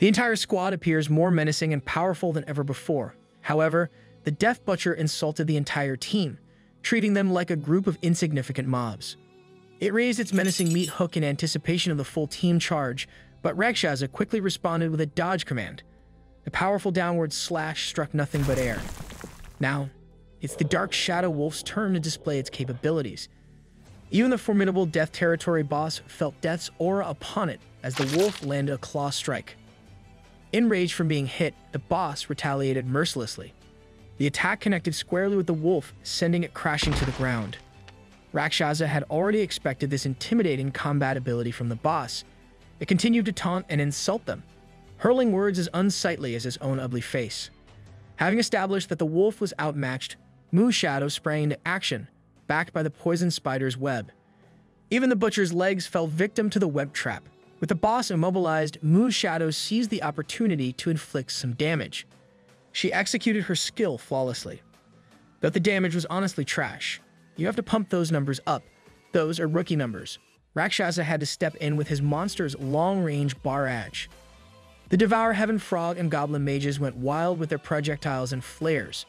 The entire squad appears more menacing and powerful than ever before. However, the Death Butcher insulted the entire team, treating them like a group of insignificant mobs. It raised its menacing meat hook in anticipation of the full team charge, but Rakshasa quickly responded with a dodge command. The powerful downward slash struck nothing but air. Now, it's the Dark Shadow Wolf's turn to display its capabilities. Even the formidable Death Territory boss felt Death's aura upon it as the wolf landed a claw strike. Enraged from being hit, the boss retaliated mercilessly. The attack connected squarely with the wolf, sending it crashing to the ground. Rakshasa had already expected this intimidating combat ability from the boss. It continued to taunt and insult them, hurling words as unsightly as his own ugly face. Having established that the wolf was outmatched, Mu's shadow sprang into action, backed by the poison spider's web. Even the butcher's legs fell victim to the web trap. With the boss immobilized, Mu's shadow seized the opportunity to inflict some damage. She executed her skill flawlessly. But the damage was honestly trash. You have to pump those numbers up. Those are rookie numbers. Rakshasa had to step in with his monster's long-range barrage. The Devour Heaven Frog and Goblin Mages went wild with their projectiles and flares.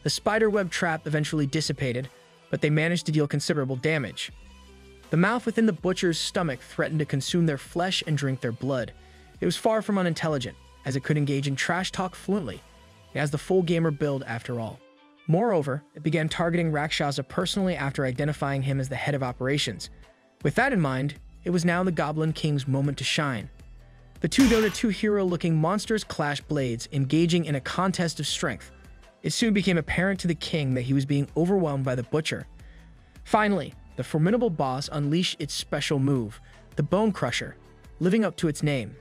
The spiderweb trap eventually dissipated, but they managed to deal considerable damage. The mouth within the butcher's stomach threatened to consume their flesh and drink their blood. It was far from unintelligent, as it could engage in trash talk fluently. It has the full gamer build after all. Moreover, it began targeting Rakshasa personally after identifying him as the head of operations. With that in mind, it was now the Goblin King's moment to shine. The two Dota 2 hero-looking monsters clashed blades, engaging in a contest of strength. It soon became apparent to the king that he was being overwhelmed by the butcher. Finally, the formidable boss unleashed its special move, the Bone Crusher, living up to its name.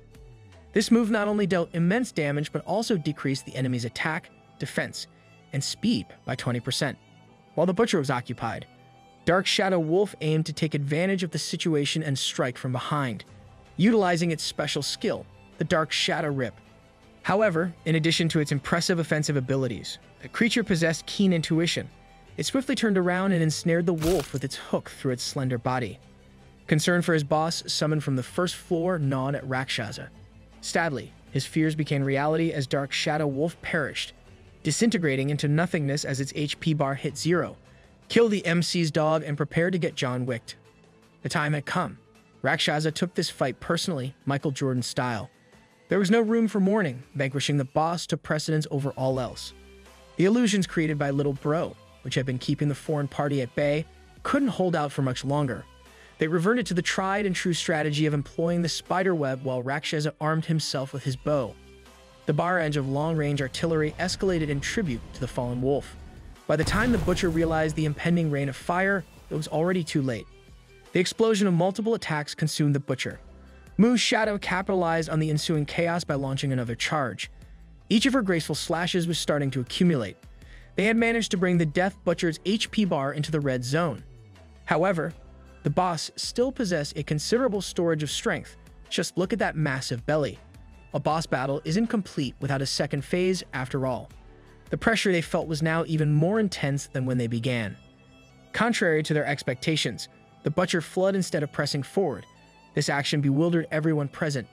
This move not only dealt immense damage but also decreased the enemy's attack, defense, and speed by 20%. While the butcher was occupied, Dark Shadow Wolf aimed to take advantage of the situation and strike from behind, utilizing its special skill, the Dark Shadow Rip. However, in addition to its impressive offensive abilities, the creature possessed keen intuition. It swiftly turned around and ensnared the wolf with its hook through its slender body. Concern for his boss, summoned from the first floor, gnawed at Rakshasa. Sadly, his fears became reality as Dark Shadow Wolf perished, disintegrating into nothingness as its HP bar hit 0. Kill the MC's dog and prepare to get John Wicked. The time had come. Rakshasa took this fight personally, Michael Jordan style. There was no room for mourning. Vanquishing the boss took precedence over all else. The illusions created by Little Bro, which had been keeping the foreign party at bay, couldn't hold out for much longer. They reverted to the tried and true strategy of employing the spider web while Rakshasa armed himself with his bow. The barrage of long-range artillery escalated in tribute to the fallen wolf. By the time the butcher realized the impending rain of fire, it was already too late. The explosion of multiple attacks consumed the butcher. Mu's shadow capitalized on the ensuing chaos by launching another charge. Each of her graceful slashes was starting to accumulate. They had managed to bring the Death Butcher's HP bar into the red zone. However, the boss still possessed a considerable storage of strength. Just look at that massive belly. A boss battle isn't complete without a second phase after all. The pressure they felt was now even more intense than when they began. Contrary to their expectations, the butcher fled instead of pressing forward. This action bewildered everyone present.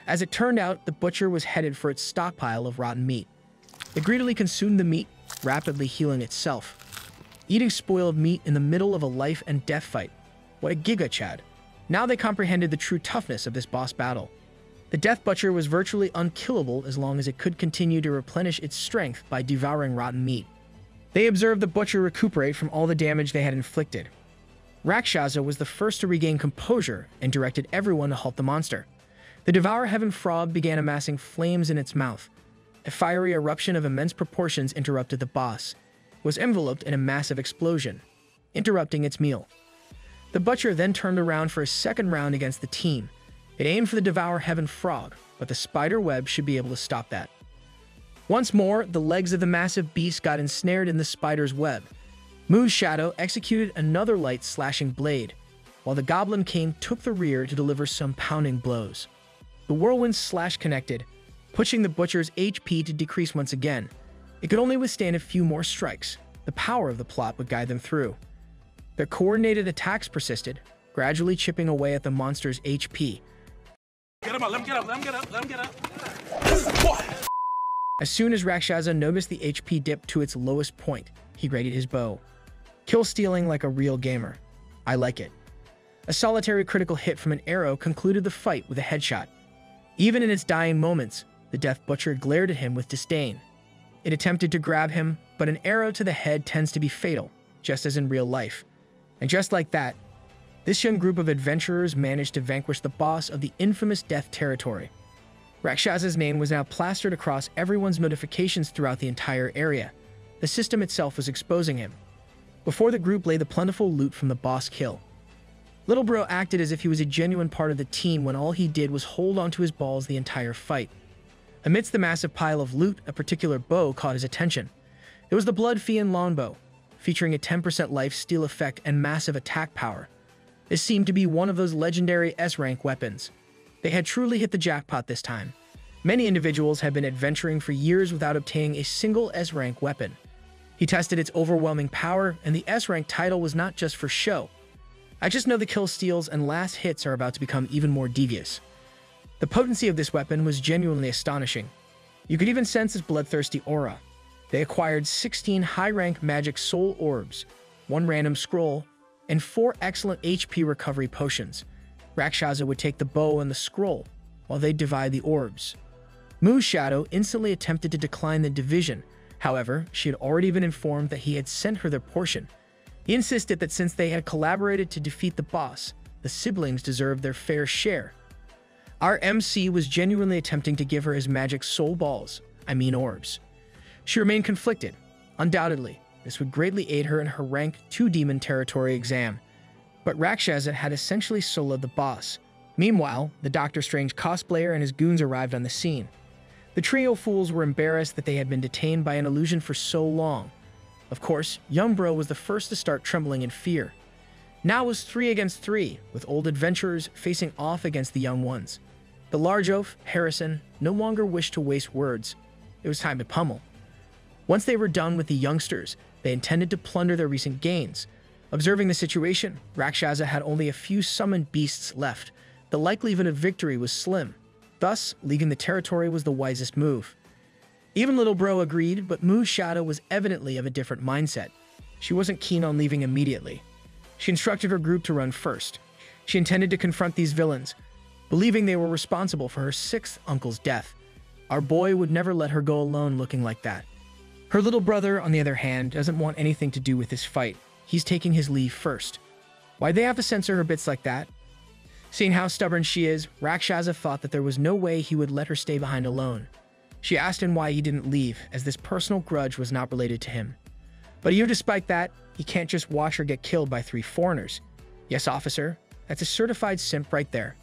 As it turned out, the butcher was headed for its stockpile of rotten meat. It greedily consumed the meat, rapidly healing itself. Eating spoiled meat in the middle of a life and death fight. What a giga chad. Now they comprehended the true toughness of this boss battle. The Death Butcher was virtually unkillable as long as it could continue to replenish its strength by devouring rotten meat. They observed the butcher recuperate from all the damage they had inflicted. Rakshasa was the first to regain composure and directed everyone to halt the monster. The Devour Heaven Frog began amassing flames in its mouth. A fiery eruption of immense proportions interrupted the boss. It was enveloped in a massive explosion, interrupting its meal. The butcher then turned around for a second round against the team. It aimed for the Devour Heaven Frog, but the spider web should be able to stop that. Once more, the legs of the massive beast got ensnared in the spider's web. Mu's shadow executed another light slashing blade, while the Goblin King took the rear to deliver some pounding blows. The whirlwind slash connected, pushing the butcher's HP to decrease once again. It could only withstand a few more strikes. The power of the plot would guide them through. Their coordinated attacks persisted, gradually chipping away at the monster's HP. Get him up, let him get up, let him get up, let him get up. As soon as Rakshasa noticed the HP dip to its lowest point, he readied his bow. Kill stealing like a real gamer. I like it. A solitary critical hit from an arrow concluded the fight with a headshot. Even in its dying moments, the Death Butcher glared at him with disdain. It attempted to grab him, but an arrow to the head tends to be fatal, just as in real life. And just like that, this young group of adventurers managed to vanquish the boss of the infamous Death Territory. Rakshasa's name was now plastered across everyone's notifications throughout the entire area. The system itself was exposing him. Before the group lay the plentiful loot from the boss kill. Little Bro acted as if he was a genuine part of the team when all he did was hold onto his balls the entire fight. Amidst the massive pile of loot, a particular bow caught his attention. It was the Blood Fiend longbow, featuring a 10% life steal effect and massive attack power. This seemed to be one of those legendary S-rank weapons. They had truly hit the jackpot this time. Many individuals had been adventuring for years without obtaining a single S-rank weapon. He tested its overwhelming power, and the S-rank title was not just for show. I just know the kill steals and last hits are about to become even more devious. The potency of this weapon was genuinely astonishing. You could even sense its bloodthirsty aura. They acquired 16 high-rank magic soul orbs, 1 random scroll, and 4 excellent HP recovery potions. Rakshasa would take the bow and the scroll, while they'd divide the orbs. Mu's shadow instantly attempted to decline the division. However, she had already been informed that he had sent her their portion. He insisted that since they had collaborated to defeat the boss, the siblings deserved their fair share. Our MC was genuinely attempting to give her his magic soul balls, orbs. She remained conflicted. Undoubtedly, this would greatly aid her in her rank 2 demon territory exam. But Rakshasa had essentially soloed the boss. Meanwhile, the Doctor Strange cosplayer and his goons arrived on the scene. The trio fools were embarrassed that they had been detained by an illusion for so long. Of course, young Bro was the first to start trembling in fear. Now it was 3 against 3, with old adventurers facing off against the young ones. The large oaf, Harrison, no longer wished to waste words. It was time to pummel. Once they were done with the youngsters, they intended to plunder their recent gains. Observing the situation, Rakshasa had only a few summoned beasts left. The likelihood of victory was slim. Thus, leaving the territory was the wisest move. Even Little Bro agreed, but Mu's shadow was evidently of a different mindset. She wasn't keen on leaving immediately. She instructed her group to run first. She intended to confront these villains, believing they were responsible for her 6th uncle's death. Our boy would never let her go alone looking like that. Her little brother, on the other hand, doesn't want anything to do with this fight. He's taking his leave first. Why'd they have to censor her bits like that? Seeing how stubborn she is, Rakshasa thought that there was no way he would let her stay behind alone. She asked him why he didn't leave, as this personal grudge was not related to him. But even despite that, he can't just watch her get killed by 3 foreigners. Yes, officer, that's a certified simp right there.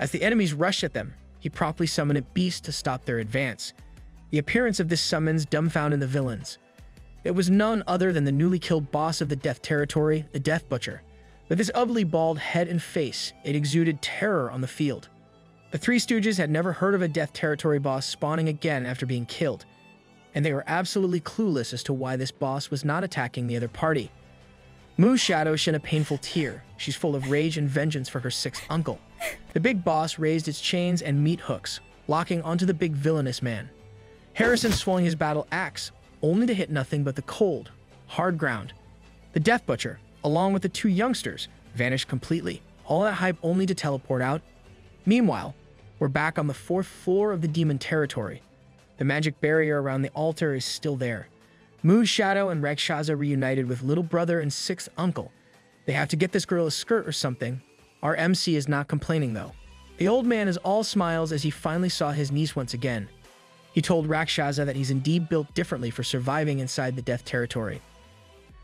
As the enemies rushed at them, he promptly summoned a beast to stop their advance. The appearance of this summons dumbfounded the villains. It was none other than the newly killed boss of the Death Territory, the Death Butcher. With his ugly bald head and face, it exuded terror on the field. The 3 Stooges had never heard of a Death Territory boss spawning again after being killed, and they were absolutely clueless as to why this boss was not attacking the other party. Mu's shadow shed a painful tear. She's full of rage and vengeance for her 6th uncle. The big boss raised its chains and meat hooks, locking onto the big villainous man. Harrison swung his battle axe, only to hit nothing but the cold, hard ground. The Death Butcher, along with the 2 youngsters, vanished completely, all that hype only to teleport out. Meanwhile, we're back on the 4th floor of the demon territory. The magic barrier around the altar is still there. Mu's shadow and Rakshasa reunited with little brother and 6th uncle. They have to get this girl a skirt or something. Our MC is not complaining though. The old man is all smiles as he finally saw his niece once again. He told Rakshasa that he's indeed built differently for surviving inside the Death Territory.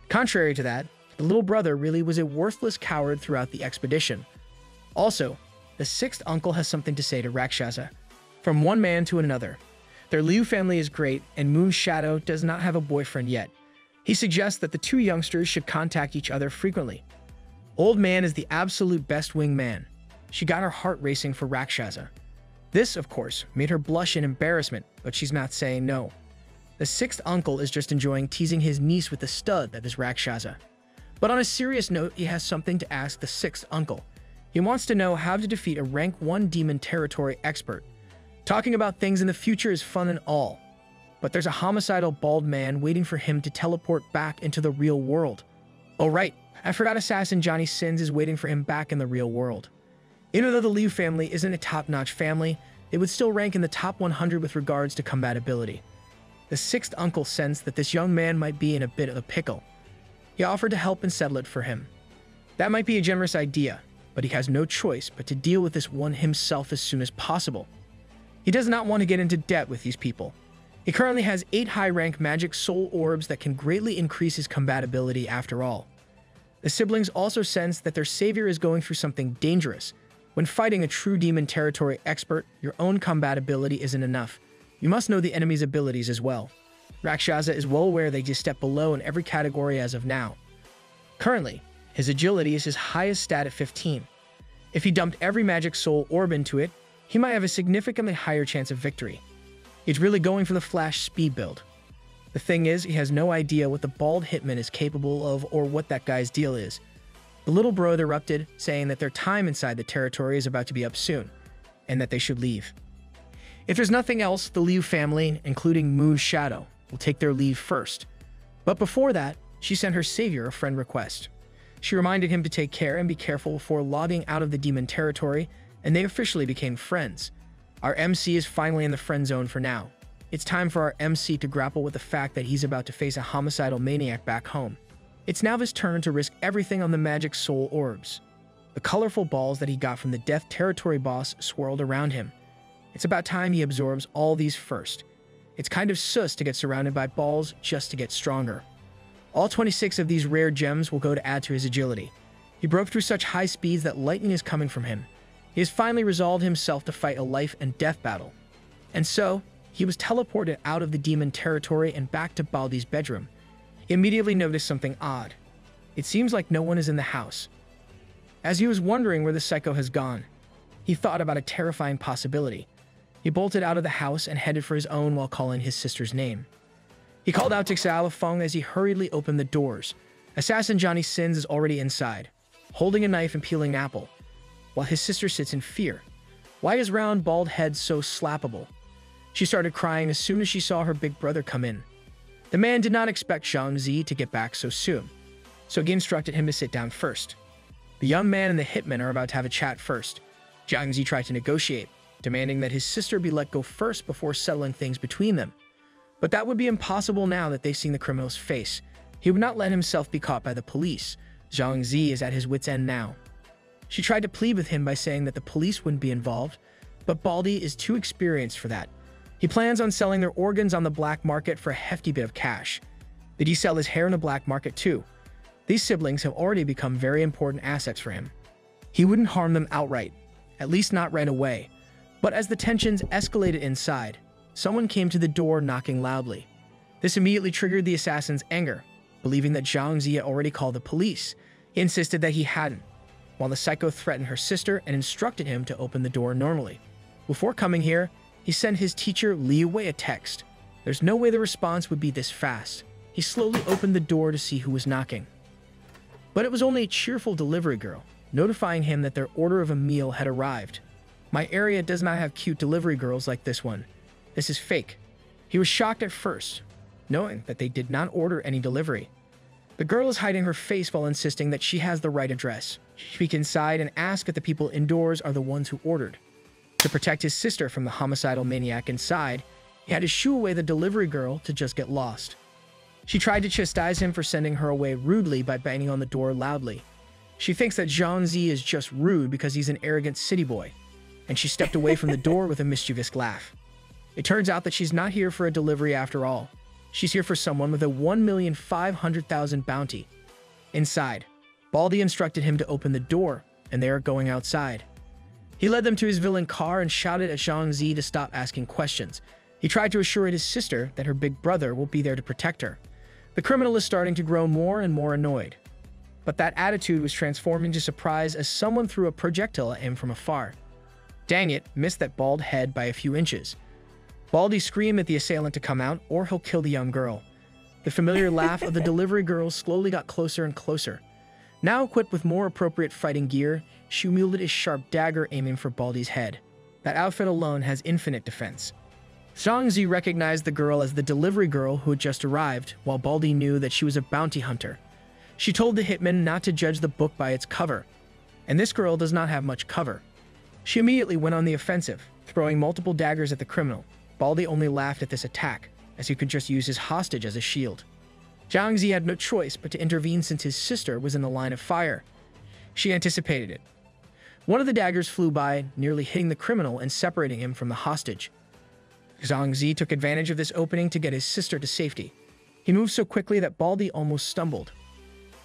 Contrary to that, the little brother really was a worthless coward throughout the expedition. Also, the 6th uncle has something to say to Rakshasa. From one man to another. Their Liu family is great, and Mu's shadow does not have a boyfriend yet. He suggests that the 2 youngsters should contact each other frequently. Old man is the absolute best wingman. She got her heart racing for Rakshasa. This, of course, made her blush in embarrassment, but she's not saying no. The 6th uncle is just enjoying teasing his niece with the stud that is Rakshasa. But on a serious note, he has something to ask the 6th uncle. He wants to know how to defeat a rank 1 demon territory expert. Talking about things in the future is fun and all, but there's a homicidal bald man waiting for him to teleport back into the real world. Oh right, I forgot assassin Johnny Sins is waiting for him back in the real world. Even though the Liu family isn't a top-notch family, they would still rank in the top 100 with regards to compatibility. The sixth uncle sensed that this young man might be in a bit of a pickle. He offered to help and settle it for him. That might be a generous idea, but he has no choice but to deal with this one himself as soon as possible. He does not want to get into debt with these people. He currently has 8 high-rank magic soul orbs that can greatly increase his compatibility after all. The siblings also sense that their savior is going through something dangerous. When fighting a true demon territory expert, your own compatibility isn't enough. You must know the enemy's abilities as well. Rakshasa is well aware they just step below in every category as of now. Currently, his agility is his highest stat at 15. If he dumped every magic soul orb into it, he might have a significantly higher chance of victory. He's really going for the flash speed build. The thing is, he has no idea what the bald hitman is capable of or what that guy's deal is. The little bro erupted, saying that their time inside the territory is about to be up soon, and that they should leave. If there's nothing else, the Liu family, including Mu's shadow, will take their leave first. But before that, she sent her savior a friend request. She reminded him to take care and be careful before logging out of the demon territory, and they officially became friends. Our MC is finally in the friend zone for now. It's time for our MC to grapple with the fact that he's about to face a homicidal maniac back home. It's now his turn to risk everything on the magic soul orbs. The colorful balls that he got from the death territory boss swirled around him. It's about time he absorbs all these first. It's kind of sus to get surrounded by balls just to get stronger. All 26 of these rare gems will go to add to his agility. He broke through such high speeds that lightning is coming from him. He has finally resolved himself to fight a life and death battle. And so, he was teleported out of the demon territory and back to Baldi's bedroom. He immediately noticed something odd. It seems like no one is in the house. As he was wondering where the psycho has gone, he thought about a terrifying possibility. He bolted out of the house and headed for his own while calling his sister's name. He called out to Xiaolifeng as he hurriedly opened the doors. Assassin Johnny Sins is already inside, holding a knife and peeling an apple, while his sister sits in fear. Why is round, bald head so slappable? She started crying as soon as she saw her big brother come in. The man did not expect Zhang Ze to get back so soon, so he instructed him to sit down first. The young man and the hitman are about to have a chat first. Zhang Ze tried to negotiate, demanding that his sister be let go first before settling things between them. But that would be impossible now that they've seen the criminal's face. He would not let himself be caught by the police. Zhang Ze is at his wit's end now. She tried to plead with him by saying that the police wouldn't be involved, but Baldi is too experienced for that. He plans on selling their organs on the black market for a hefty bit of cash. Did he sell his hair in the black market too? These siblings have already become very important assets for him. He wouldn't harm them outright, at least not right away. But as the tensions escalated inside, someone came to the door knocking loudly. This immediately triggered the assassin's anger. Believing that Zhang Ze had already called the police, he insisted that he hadn't, while the psycho threatened her sister and instructed him to open the door normally. Before coming here, he sent his teacher Li Wei a text. There's no way the response would be this fast. He slowly opened the door to see who was knocking. But it was only a cheerful delivery girl, notifying him that their order of a meal had arrived. My area does not have cute delivery girls like this one. This is fake. He was shocked at first, knowing that they did not order any delivery. The girl is hiding her face while insisting that she has the right address. She peeked inside and asked if the people indoors are the ones who ordered. To protect his sister from the homicidal maniac inside, he had to shoo away the delivery girl to just get lost. She tried to chastise him for sending her away rudely by banging on the door loudly. She thinks that Zhang Ze is just rude because he's an arrogant city boy, and she stepped away from the door with a mischievous laugh. It turns out that she's not here for a delivery after all. She's here for someone with a 1,500,000 bounty. Inside, Baldi instructed him to open the door, and they are going outside. He led them to his villain car and shouted at Zhang Ze to stop asking questions. He tried to assure his sister that her big brother will be there to protect her. The criminal is starting to grow more and more annoyed. But that attitude was transformed into surprise as someone threw a projectile at him from afar. Dang it, missed that bald head by a few inches. Baldi screamed at the assailant to come out, or he'll kill the young girl. The familiar laugh of the delivery girl slowly got closer and closer. Now equipped with more appropriate fighting gear, she wielded a sharp dagger aiming for Baldi's head. That outfit alone has infinite defense. Zhang Ze recognized the girl as the delivery girl who had just arrived, while Baldy knew that she was a bounty hunter. She told the hitman not to judge the book by its cover, and this girl does not have much cover. She immediately went on the offensive, throwing multiple daggers at the criminal. Baldy only laughed at this attack, as he could just use his hostage as a shield. Zhang Ze had no choice but to intervene since his sister was in the line of fire. She anticipated it. One of the daggers flew by, nearly hitting the criminal and separating him from the hostage. Zhang Ze took advantage of this opening to get his sister to safety. He moved so quickly that Baldy almost stumbled.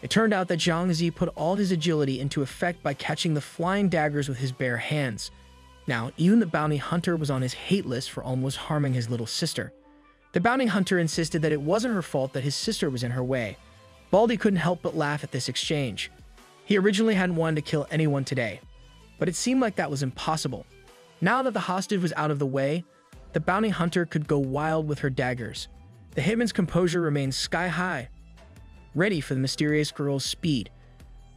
It turned out that Zhang Ze put all his agility into effect by catching the flying daggers with his bare hands. Now, even the bounty hunter was on his hate list for almost harming his little sister. The bounty hunter insisted that it wasn't her fault that his sister was in her way. Baldy couldn't help but laugh at this exchange. He originally hadn't wanted to kill anyone today, but it seemed like that was impossible. Now that the hostage was out of the way, the bounty hunter could go wild with her daggers. The hitman's composure remained sky-high, ready for the mysterious girl's speed.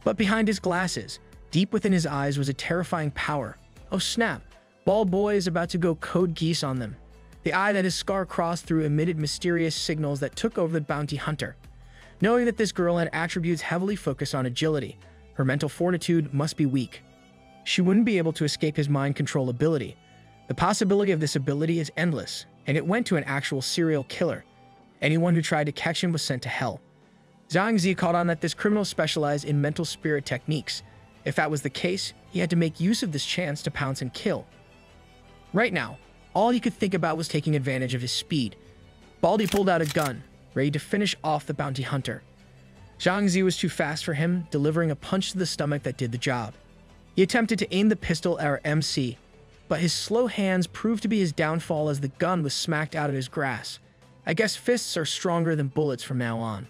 But behind his glasses, deep within his eyes, was a terrifying power. Oh snap, Bald Boy is about to go code geese on them. The eye that his scar crossed through emitted mysterious signals that took over the bounty hunter. Knowing that this girl had attributes heavily focused on agility, her mental fortitude must be weak. She wouldn't be able to escape his mind control ability. The possibility of this ability is endless, and it went to an actual serial killer. Anyone who tried to catch him was sent to hell. Zhang Ze caught on that this criminal specialized in mental spirit techniques. If that was the case, he had to make use of this chance to pounce and kill. Right now, all he could think about was taking advantage of his speed. Baldy pulled out a gun, ready to finish off the bounty hunter. Zhang Ze was too fast for him, delivering a punch to the stomach that did the job. He attempted to aim the pistol at our MC, but his slow hands proved to be his downfall as the gun was smacked out of his grasp. I guess fists are stronger than bullets from now on.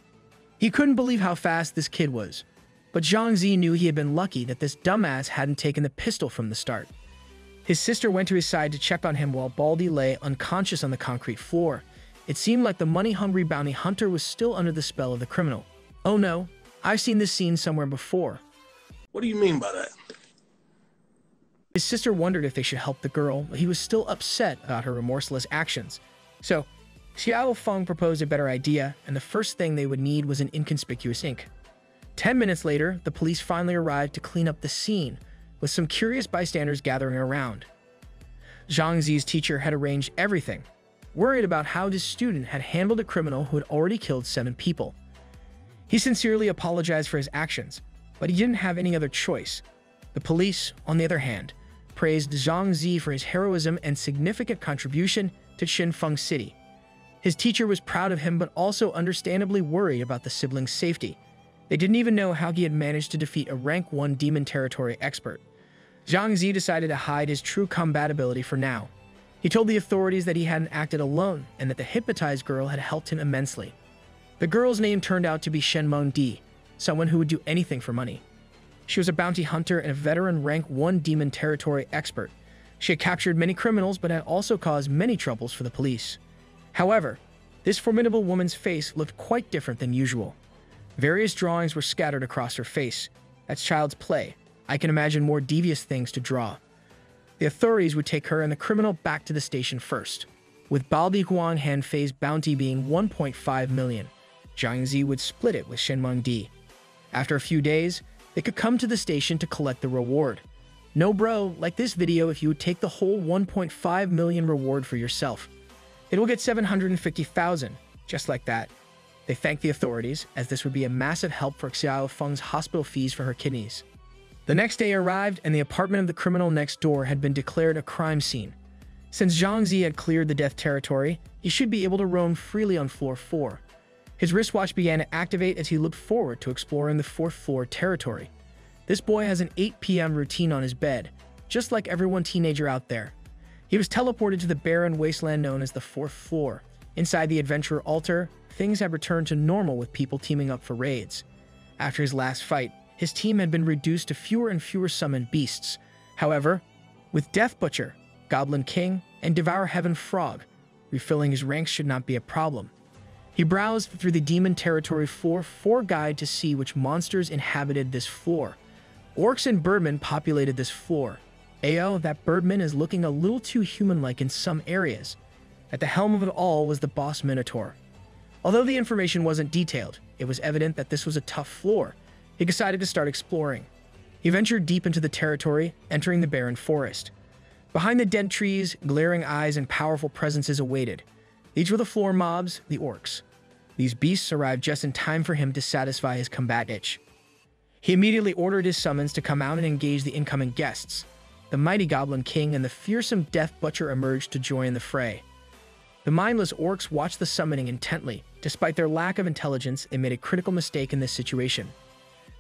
He couldn't believe how fast this kid was, but Zhang Ze knew he had been lucky that this dumbass hadn't taken the pistol from the start. His sister went to his side to check on him while Baldy lay unconscious on the concrete floor. It seemed like the money-hungry bounty hunter was still under the spell of the criminal. Oh no, I've seen this scene somewhere before. What do you mean by that? His sister wondered if they should help the girl, but he was still upset about her remorseless actions. So, Xiao Feng proposed a better idea, and the first thing they would need was an inconspicuous ink. 10 minutes later, the police finally arrived to clean up the scene, with some curious bystanders gathering around. Zhang Ze's teacher had arranged everything, worried about how his student had handled a criminal who had already killed 7 people. He sincerely apologized for his actions, but he didn't have any other choice. The police, on the other hand, praised Zhang Ze for his heroism and significant contribution to Xinfeng City. His teacher was proud of him but also understandably worried about the siblings' safety. They didn't even know how he had managed to defeat a rank 1 demon territory expert. Zhang Ze decided to hide his true combat ability for now. He told the authorities that he hadn't acted alone and that the hypnotized girl had helped him immensely. The girl's name turned out to be Shenmeng Di, someone who would do anything for money. She was a bounty hunter and a veteran rank 1 demon territory expert. She had captured many criminals but had also caused many troubles for the police. However, this formidable woman's face looked quite different than usual. Various drawings were scattered across her face. That's child's play. I can imagine more devious things to draw. The authorities would take her and the criminal back to the station first, with Baldi Huang Han-Fei's bounty being 1.5 million. Zhang Ze would split it with Shenmeng Di. After a few days, they could come to the station to collect the reward. No bro, like this video if you would take the whole 1.5 million reward for yourself. It will get 750,000, just like that. They thanked the authorities, as this would be a massive help for Xiao Feng's hospital fees for her kidneys. The next day arrived, and the apartment of the criminal next door had been declared a crime scene. Since Zhang Ze had cleared the death territory, he should be able to roam freely on floor 4. His wristwatch began to activate as he looked forward to exploring the 4th floor territory. This boy has an 8 p.m. routine on his bed, just like everyone teenager out there. He was teleported to the barren wasteland known as the 4th floor. Inside the adventurer altar, things had returned to normal with people teaming up for raids. After his last fight, his team had been reduced to fewer and fewer summoned beasts. However, with Death Butcher, Goblin King, and Devour Heaven Frog, refilling his ranks should not be a problem. He browsed through the Demon Territory Floor 4 guide to see which monsters inhabited this floor. Orcs and birdmen populated this floor. Ayo, that birdman is looking a little too human-like in some areas. At the helm of it all was the boss Minotaur. Although the information wasn't detailed, it was evident that this was a tough floor. He decided to start exploring. He ventured deep into the territory, entering the barren forest. Behind the dead trees, glaring eyes and powerful presences awaited. These were the floor mobs, the orcs. These beasts arrived just in time for him to satisfy his combat itch. He immediately ordered his summons to come out and engage the incoming guests. The mighty Goblin King and the fearsome Death Butcher emerged to join the fray. The mindless orcs watched the summoning intently. Despite their lack of intelligence, they made a critical mistake in this situation.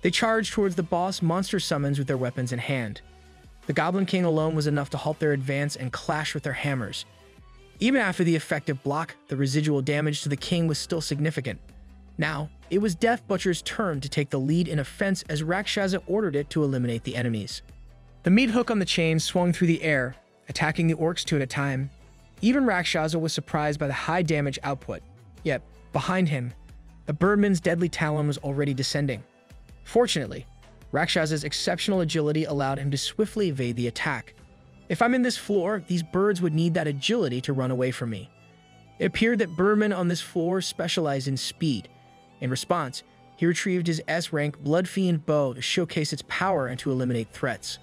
They charged towards the boss monster summons with their weapons in hand. The Goblin King alone was enough to halt their advance and clash with their hammers. Even after the effective block, the residual damage to the king was still significant. Now, it was Death Butcher's turn to take the lead in offense as Rakshasa ordered it to eliminate the enemies. The meat hook on the chain swung through the air, attacking the orcs two at a time. Even Rakshasa was surprised by the high damage output. Yet, behind him, the birdman's deadly talon was already descending. Fortunately, Rakshasa's exceptional agility allowed him to swiftly evade the attack. If I'm in this floor, these birds would need that agility to run away from me. It appeared that birdmen on this floor specialized in speed. In response, he retrieved his S-rank Blood Fiend bow to showcase its power and to eliminate threats.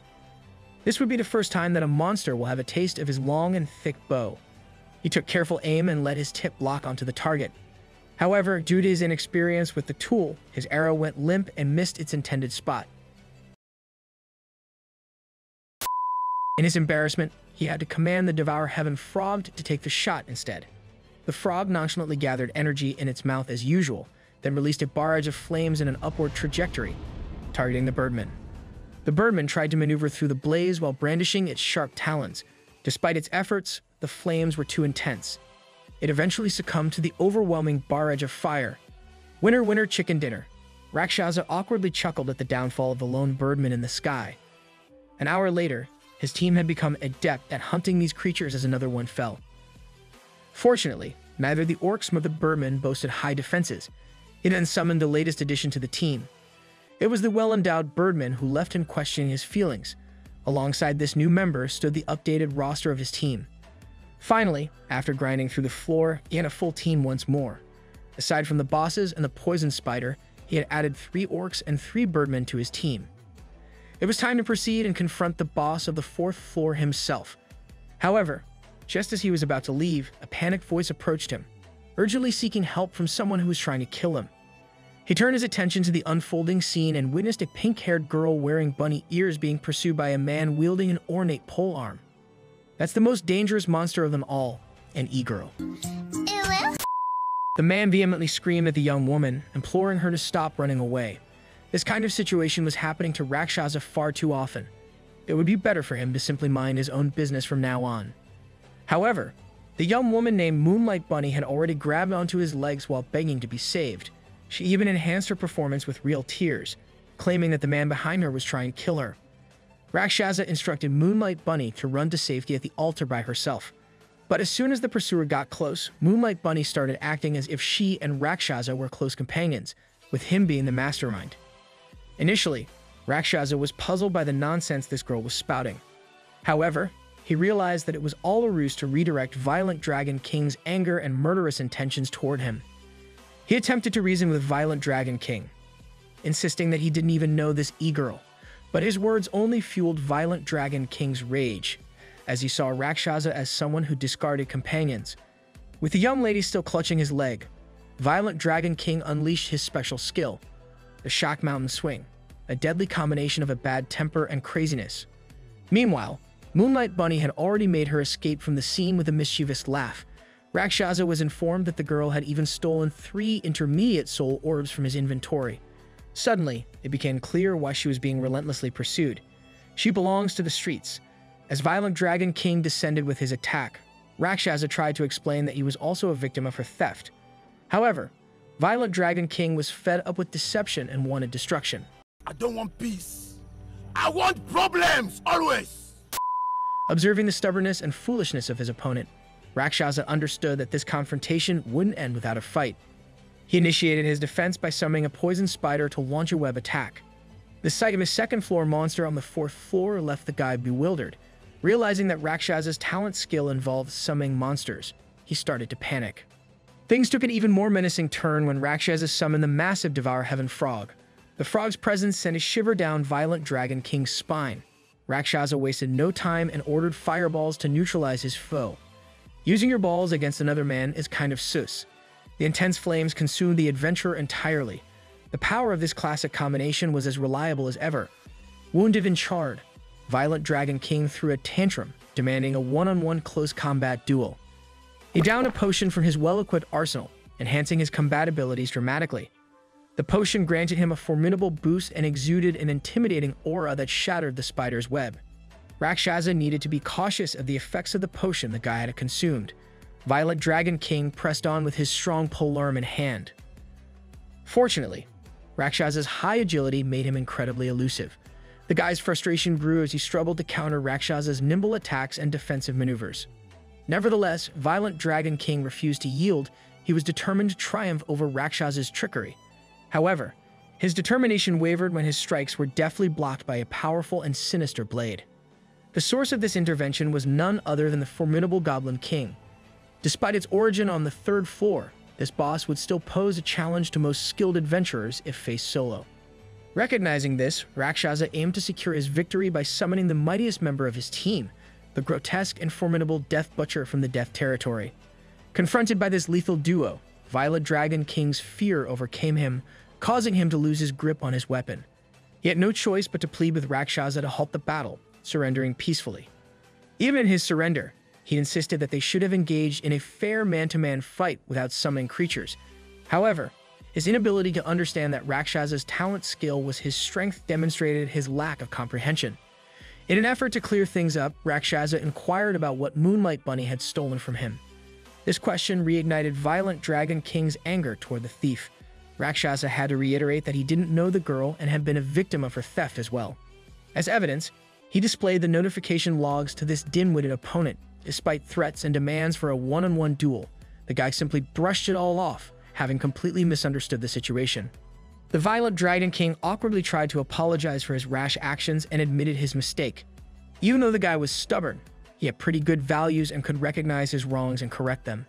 This would be the first time that a monster will have a taste of his long and thick bow. He took careful aim and let his tip lock onto the target. However, due to his inexperience with the tool, his arrow went limp and missed its intended spot. In his embarrassment, he had to command the Devour Heaven frog to take the shot instead. The frog nonchalantly gathered energy in its mouth as usual, then released a barrage of flames in an upward trajectory, targeting the birdman. The birdman tried to maneuver through the blaze while brandishing its sharp talons. Despite its efforts, the flames were too intense. It eventually succumbed to the overwhelming barrage of fire. Winner, winner, chicken dinner. Rakshasa awkwardly chuckled at the downfall of the lone birdman in the sky. An hour later, his team had become adept at hunting these creatures as another one fell. Fortunately, neither the orcs nor the birdman boasted high defenses. He then summoned the latest addition to the team. It was the well-endowed birdman who left him questioning his feelings. Alongside this new member stood the updated roster of his team. Finally, after grinding through the floor, he had a full team once more. Aside from the bosses and the poison spider, he had added 3 orcs and 3 birdmen to his team. It was time to proceed and confront the boss of the 4th floor himself. However, just as he was about to leave, a panicked voice approached him, urgently seeking help from someone who was trying to kill him. He turned his attention to the unfolding scene and witnessed a pink-haired girl wearing bunny ears being pursued by a man wielding an ornate polearm. That's the most dangerous monster of them all, an e-girl. The man vehemently screamed at the young woman, imploring her to stop running away. This kind of situation was happening to Rakshasa far too often. It would be better for him to simply mind his own business from now on. However, the young woman named Moonlight Bunny had already grabbed onto his legs while begging to be saved. She even enhanced her performance with real tears, claiming that the man behind her was trying to kill her. Rakshasa instructed Moonlight Bunny to run to safety at the altar by herself. But as soon as the pursuer got close, Moonlight Bunny started acting as if she and Rakshasa were close companions, with him being the mastermind. Initially, Rakshasa was puzzled by the nonsense this girl was spouting. However, he realized that it was all a ruse to redirect Violent Dragon King's anger and murderous intentions toward him. He attempted to reason with Violent Dragon King, insisting that he didn't even know this e-girl, but his words only fueled Violent Dragon King's rage, as he saw Rakshasa as someone who discarded companions. With the young lady still clutching his leg, Violent Dragon King unleashed his special skill, the Shock Mountain Swing, a deadly combination of a bad temper and craziness. Meanwhile, Moonlight Bunny had already made her escape from the scene with a mischievous laugh. Rakshasa was informed that the girl had even stolen 3 intermediate soul orbs from his inventory. Suddenly, it became clear why she was being relentlessly pursued. She belongs to the streets. As Violent Dragon King descended with his attack, Rakshasa tried to explain that he was also a victim of her theft. However, Violent Dragon King was fed up with deception and wanted destruction. I don't want peace. I want problems, always! Observing the stubbornness and foolishness of his opponent, Rakshasa understood that this confrontation wouldn't end without a fight. He initiated his defense by summoning a poison spider to launch a web attack. The sight of his 2nd floor monster on the 4th floor left the guy bewildered. Realizing that Rakshasa's talent skill involved summoning monsters, he started to panic. Things took an even more menacing turn when Rakshasa summoned the massive Devour Heaven frog. The frog's presence sent a shiver down Violent Dragon King's spine. Rakshasa wasted no time and ordered fireballs to neutralize his foe. Using your balls against another man is kind of sus. The intense flames consumed the adventurer entirely. The power of this classic combination was as reliable as ever. Wounded and charred, Violent Dragon King threw a tantrum, demanding a one-on-one close combat duel. He downed a potion from his well-equipped arsenal, enhancing his combat abilities dramatically. The potion granted him a formidable boost and exuded an intimidating aura that shattered the spider's web. Rakshasa needed to be cautious of the effects of the potion the guy had consumed. Violent Dragon King pressed on with his strong polearm in hand. Fortunately, Rakshasa's high agility made him incredibly elusive. The guy's frustration grew as he struggled to counter Rakshasa's nimble attacks and defensive maneuvers. Nevertheless, Violent Dragon King refused to yield. He was determined to triumph over Rakshasa's trickery. However, his determination wavered when his strikes were deftly blocked by a powerful and sinister blade. The source of this intervention was none other than the formidable Goblin King. Despite its origin on the 3rd floor, this boss would still pose a challenge to most skilled adventurers if faced solo. Recognizing this, Rakshasa aimed to secure his victory by summoning the mightiest member of his team, the grotesque and formidable Death Butcher from the Death Territory. Confronted by this lethal duo, Violent Dragon King's fear overcame him, causing him to lose his grip on his weapon. He had no choice but to plead with Rakshasa to halt the battle, surrendering peacefully. Even in his surrender, he insisted that they should have engaged in a fair man-to-man fight without summoning creatures. However, his inability to understand that Rakshasa's talent skill was his strength demonstrated his lack of comprehension. In an effort to clear things up, Rakshasa inquired about what Moonlight Bunny had stolen from him. This question reignited Violent Dragon King's anger toward the thief. Rakshasa had to reiterate that he didn't know the girl and had been a victim of her theft as well. As evidence, he displayed the notification logs to this dim-witted opponent. Despite threats and demands for a one-on-one duel, the guy simply brushed it all off, having completely misunderstood the situation. The Violent Dragon King awkwardly tried to apologize for his rash actions and admitted his mistake. Even though the guy was stubborn, he had pretty good values and could recognize his wrongs and correct them.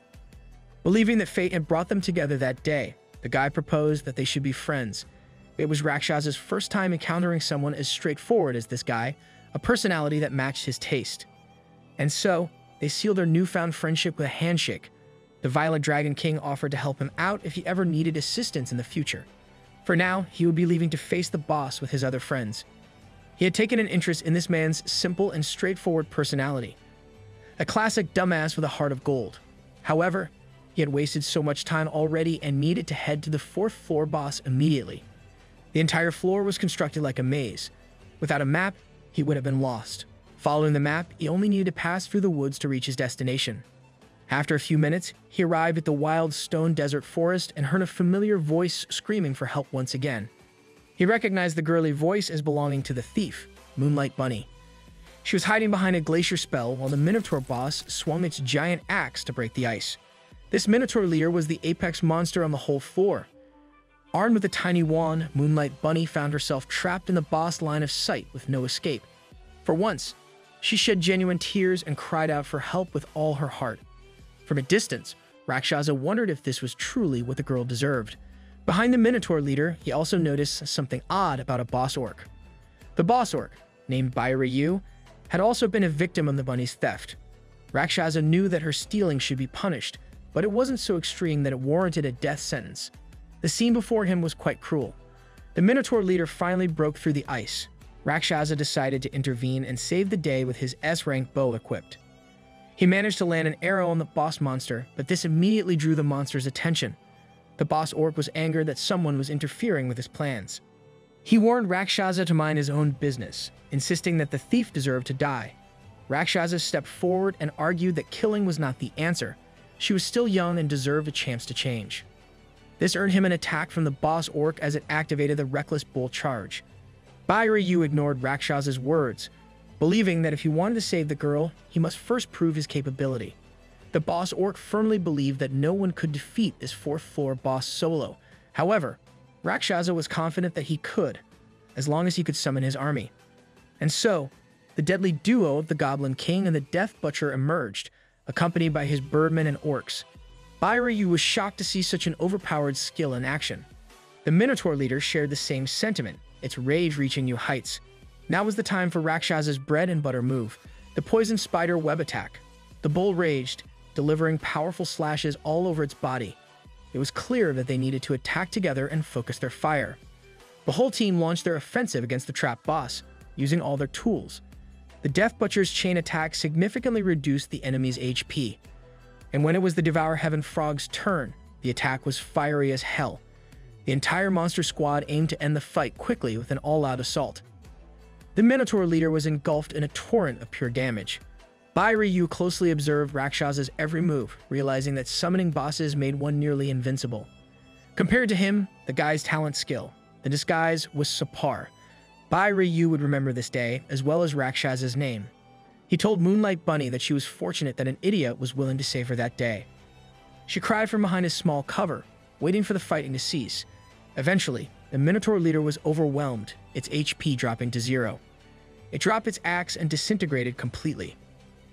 Believing that fate had brought them together that day, the guy proposed that they should be friends. It was Rakshasa's first time encountering someone as straightforward as this guy, a personality that matched his taste. And so, they sealed their newfound friendship with a handshake. The Violent Dragon King offered to help him out if he ever needed assistance in the future. For now, he would be leaving to face the boss with his other friends. He had taken an interest in this man's simple and straightforward personality. A classic dumbass with a heart of gold. However, he had wasted so much time already and needed to head to the 4th floor boss immediately. The entire floor was constructed like a maze. Without a map, he would have been lost. Following the map, he only needed to pass through the woods to reach his destination. After a few minutes, he arrived at the wild stone desert forest and heard a familiar voice screaming for help once again. He recognized the girly voice as belonging to the thief, Moonlight Bunny. She was hiding behind a glacier spell while the Minotaur boss swung its giant axe to break the ice. This Minotaur leader was the apex monster on the whole floor. Armed with a tiny wand, Moonlight Bunny found herself trapped in the boss line of sight with no escape. For once, she shed genuine tears and cried out for help with all her heart. From a distance, Rakshasa wondered if this was truly what the girl deserved. Behind the Minotaur leader, he also noticed something odd about a boss orc. The boss orc, named Ryu, had also been a victim of the bunny's theft. Rakshasa knew that her stealing should be punished, but it wasn't so extreme that it warranted a death sentence. The scene before him was quite cruel. The Minotaur leader finally broke through the ice. Rakshasa decided to intervene and save the day with his S-rank bow equipped. He managed to land an arrow on the boss monster, but this immediately drew the monster's attention. The boss orc was angered that someone was interfering with his plans. He warned Rakshasa to mind his own business, insisting that the thief deserved to die. Rakshasa stepped forward and argued that killing was not the answer. She was still young and deserved a chance to change. This earned him an attack from the boss orc as it activated the Reckless Bull charge. Ryu ignored Rakshasa's words, believing that if he wanted to save the girl, he must first prove his capability. The boss orc firmly believed that no one could defeat this 4th floor boss solo. However, Rakshasa was confident that he could, as long as he could summon his army. And so, the deadly duo of the Goblin King and the Death Butcher emerged, accompanied by his birdmen and orcs. Bai Ryu was shocked to see such an overpowered skill in action. The Minotaur leader shared the same sentiment, its rage reaching new heights. Now was the time for Rakshasa's bread and butter move, the poison spider web attack. The bull raged, delivering powerful slashes all over its body. It was clear that they needed to attack together and focus their fire. The whole team launched their offensive against the trap boss, using all their tools. The Death Butcher's chain attack significantly reduced the enemy's HP. And when it was the Devour Heaven Frog's turn, the attack was fiery as hell. The entire monster squad aimed to end the fight quickly with an all-out assault. The Minotaur leader was engulfed in a torrent of pure damage. Bai Ryu closely observed Rakshasa's every move, realizing that summoning bosses made one nearly invincible. Compared to him, the guy's talent skill, the disguise was subpar. Bai Ryu would remember this day, as well as Rakshasa's name. He told Moonlight Bunny that she was fortunate that an idiot was willing to save her that day. She cried from behind a small cover, waiting for the fighting to cease. Eventually, the Minotaur leader was overwhelmed, its HP dropping to 0. It dropped its axe and disintegrated completely.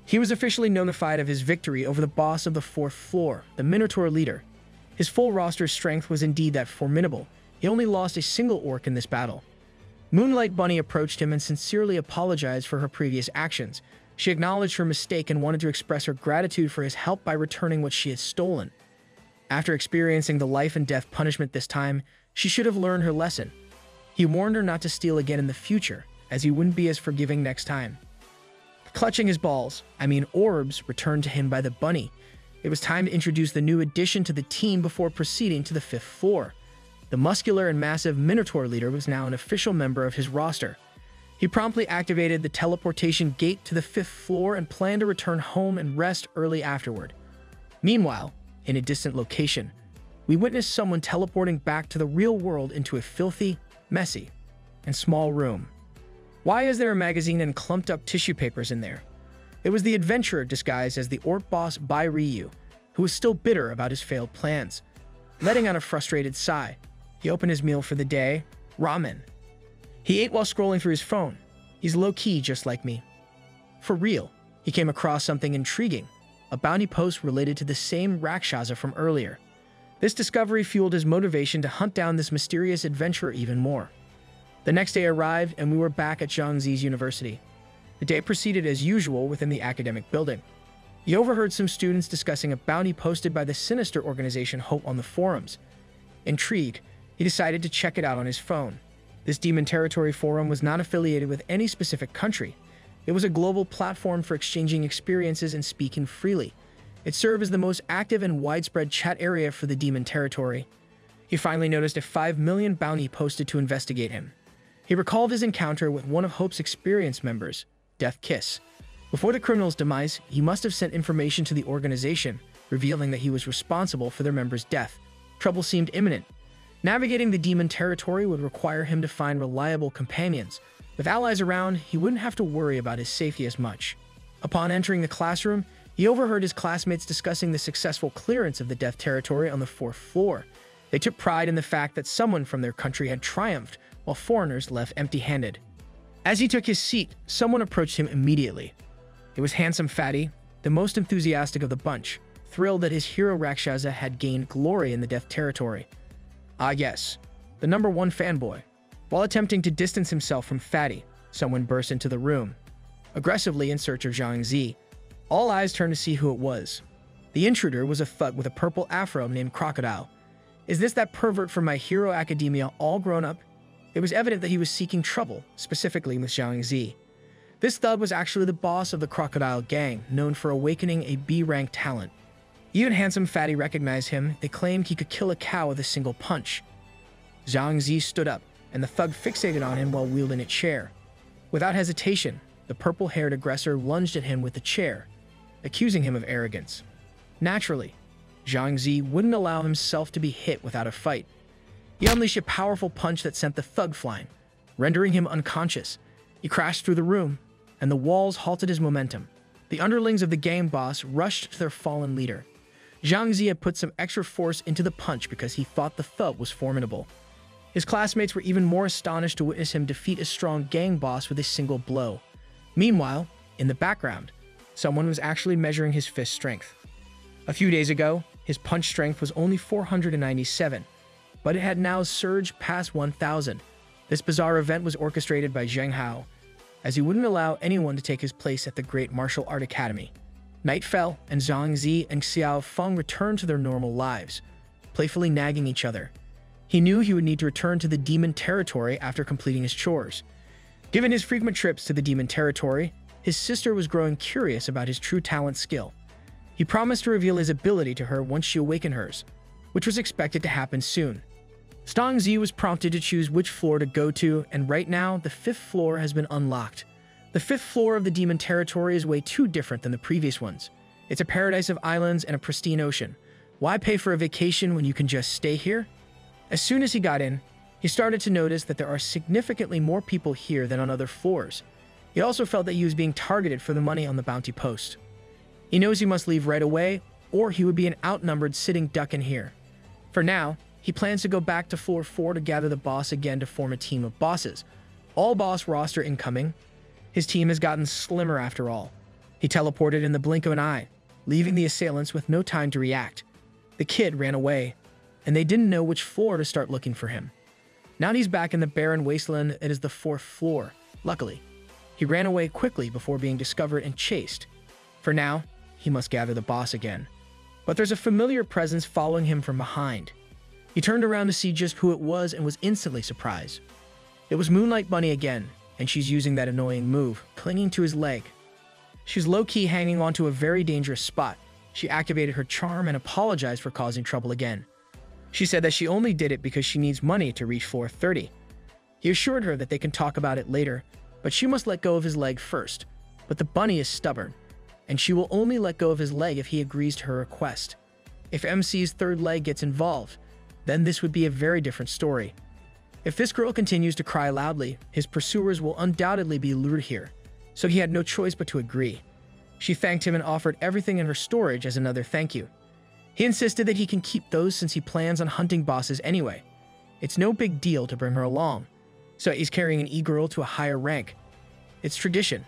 He was officially notified of his victory over the boss of the 4th floor, the Minotaur leader. His full roster strength was indeed that formidable. He only lost a single orc in this battle. Moonlight Bunny approached him and sincerely apologized for her previous actions. She acknowledged her mistake and wanted to express her gratitude for his help by returning what she had stolen. After experiencing the life and death punishment this time, she should have learned her lesson. He warned her not to steal again in the future, as he wouldn't be as forgiving next time. Clutching his balls, orbs, returned to him by the bunny. It was time to introduce the new addition to the team before proceeding to the 5th floor. The muscular and massive Minotaur leader was now an official member of his roster. He promptly activated the teleportation gate to the 5th floor and planned to return home and rest early afterward. Meanwhile, in a distant location, we witnessed someone teleporting back to the real world into a filthy, messy, and small room. Why is there a magazine and clumped up tissue papers in there? It was the adventurer disguised as the orc boss Bai Ryu, who was still bitter about his failed plans. Letting out a frustrated sigh, he opened his meal for the day, ramen. He ate while scrolling through his phone. He's low-key just like me. For real, he came across something intriguing, a bounty post related to the same Rakshasa from earlier. This discovery fueled his motivation to hunt down this mysterious adventurer even more. The next day arrived and we were back at Zhang Ze's university. The day proceeded as usual within the academic building. He overheard some students discussing a bounty posted by the sinister organization Hope on the forums. Intrigued, he decided to check it out on his phone. This Demon Territory forum was not affiliated with any specific country. It was a global platform for exchanging experiences and speaking freely. It served as the most active and widespread chat area for the Demon Territory. He finally noticed a 5 million bounty posted to investigate him. He recalled his encounter with one of Hope's experienced members, Death Kiss. Before the criminal's demise, he must have sent information to the organization, revealing that he was responsible for their member's death. Trouble seemed imminent. Navigating the Demon Territory would require him to find reliable companions. With allies around, he wouldn't have to worry about his safety as much. Upon entering the classroom, he overheard his classmates discussing the successful clearance of the Death Territory on the 4th floor. They took pride in the fact that someone from their country had triumphed, while foreigners left empty-handed. As he took his seat, someone approached him immediately. It was handsome Fatty, the most enthusiastic of the bunch, thrilled that his hero Rakshasa had gained glory in the Death Territory. Ah yes, the #1 fanboy. While attempting to distance himself from Fatty, someone burst into the room, aggressively in search of Zhang Ze. All eyes turned to see who it was. The intruder was a thug with a purple afro named Crocodile. Is this that pervert from My Hero Academia all grown up? It was evident that he was seeking trouble, specifically with Zhang Ze. This thug was actually the boss of the Crocodile gang, known for awakening a B-rank talent. Even handsome Fatty recognized him. They claimed he could kill a cow with a single punch. Zhang Ze stood up, and the thug fixated on him while wielding a chair. Without hesitation, the purple-haired aggressor lunged at him with the chair, accusing him of arrogance. Naturally, Zhang Ze wouldn't allow himself to be hit without a fight. He unleashed a powerful punch that sent the thug flying, rendering him unconscious. He crashed through the room, and the walls halted his momentum. The underlings of the gang boss rushed to their fallen leader. Zhang Ze had put some extra force into the punch because he thought the thug was formidable. His classmates were even more astonished to witness him defeat a strong gang boss with a single blow. Meanwhile, in the background, Someone was actually measuring his fist strength. A few days ago, his punch strength was only 497, but it had now surged past 1,000. This bizarre event was orchestrated by Zhang Ze, as he wouldn't allow anyone to take his place at the Great Martial Art Academy. Night fell, and Zhang Ze and Xiao Feng returned to their normal lives, playfully nagging each other. He knew he would need to return to the demon territory after completing his chores. Given his frequent trips to the demon territory, his sister was growing curious about his true talent skill. He promised to reveal his ability to her once she awakened hers, which was expected to happen soon. Zhang Ze was prompted to choose which floor to go to, and right now, the 5th floor has been unlocked. The 5th floor of the demon territory is way too different than the previous ones. It's a paradise of islands and a pristine ocean. Why pay for a vacation when you can just stay here? As soon as he got in, he started to notice that there are significantly more people here than on other floors. He also felt that he was being targeted for the money on the bounty post. He knows he must leave right away, or he would be an outnumbered sitting duck in here. For now, he plans to go back to floor 4 to gather the boss again to form a team of bosses. All boss roster incoming. His team has gotten slimmer after all. He teleported in the blink of an eye, leaving the assailants with no time to react. The kid ran away, and they didn't know which floor to start looking for him. Now he's back in the barren wasteland. It is the 4th floor. Luckily, he ran away quickly before being discovered and chased. For now, he must gather the boss again. But there's a familiar presence following him from behind. He turned around to see just who it was and was instantly surprised. It was Moonlight Bunny again, and she's using that annoying move, clinging to his leg. She's low-key hanging onto a very dangerous spot. She activated her charm and apologized for causing trouble again. She said that she only did it because she needs money to reach floor 30. He assured her that they can talk about it later, but she must let go of his leg first. But the bunny is stubborn, and she will only let go of his leg if he agrees to her request. If MC's third leg gets involved, then this would be a very different story. If this girl continues to cry loudly, his pursuers will undoubtedly be lured here, so he had no choice but to agree. She thanked him and offered everything in her storage as another thank you. He insisted that he can keep those since he plans on hunting bosses anyway. It's no big deal to bring her along, so he's carrying an e-girl to a higher rank. It's tradition,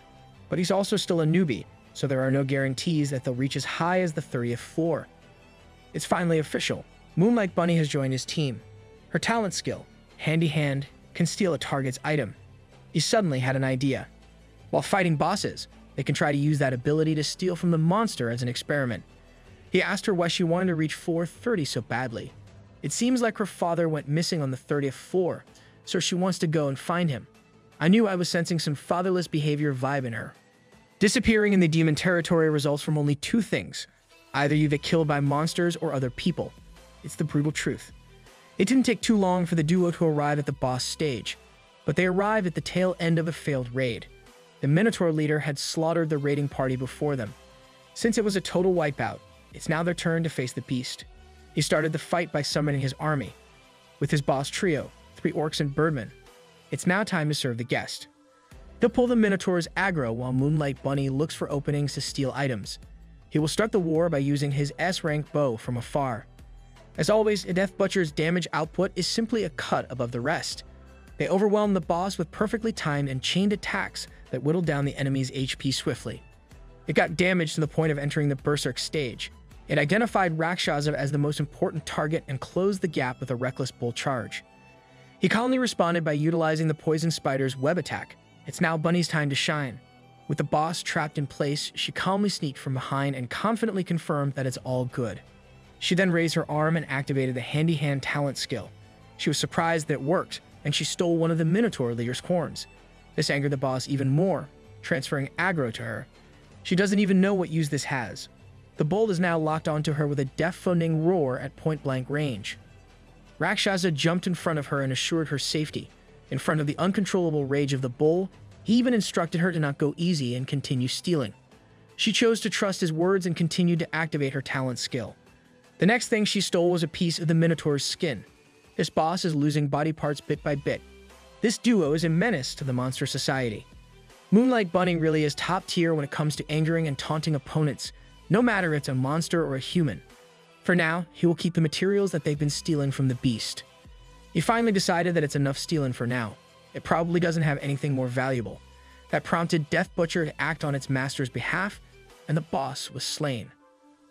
but he's also still a newbie, so there are no guarantees that they'll reach as high as the 30th floor. It's finally official. Moonlight Bunny has joined his team. Her talent skill, Handy Hand, can steal a target's item. He suddenly had an idea. While fighting bosses, they can try to use that ability to steal from the monster as an experiment. He asked her why she wanted to reach floor 30 so badly. It seems like her father went missing on the 30th floor, so she wants to go and find him. I knew I was sensing some fatherless behavior vibe in her. Disappearing in the demon territory results from only 2 things. Either you get killed by monsters or other people. It's the brutal truth. It didn't take too long for the duo to arrive at the boss stage, but they arrived at the tail end of a failed raid. The Minotaur leader had slaughtered the raiding party before them. Since it was a total wipeout, it's now their turn to face the beast. He started the fight by summoning his army. With his boss trio, 3 orcs and birdmen, it's now time to serve the guest. He'll pull the Minotaur's aggro while Moonlight Bunny looks for openings to steal items. He will start the war by using his S-rank bow from afar. As always, a Death Butcher's damage output is simply a cut above the rest. They overwhelm the boss with perfectly timed and chained attacks that whittle down the enemy's HP swiftly. It got damaged to the point of entering the Berserk stage. It identified Rakshasa as the most important target and closed the gap with a reckless bull charge. He calmly responded by utilizing the Poison Spider's web attack. It's now Bunny's time to shine. With the boss trapped in place, she calmly sneaked from behind and confidently confirmed that it's all good. She then raised her arm and activated the Handy Hand talent skill. She was surprised that it worked, and she stole one of the Minotaur leader's horns. This angered the boss even more, transferring aggro to her. She doesn't even know what use this has. The bull is now locked onto her with a deafening roar at point-blank range. Rakshasa jumped in front of her and assured her safety. In front of the uncontrollable rage of the bull, he even instructed her to not go easy and continue stealing. She chose to trust his words and continued to activate her talent skill. The next thing she stole was a piece of the Minotaur's skin. This boss is losing body parts bit by bit. This duo is a menace to the monster society. Moonlight Bunny really is top tier when it comes to angering and taunting opponents, no matter if it's a monster or a human. For now, he will keep the materials that they've been stealing from the beast. He finally decided that it's enough stealing for now. It probably doesn't have anything more valuable. That prompted Death Butcher to act on its master's behalf and the boss was slain.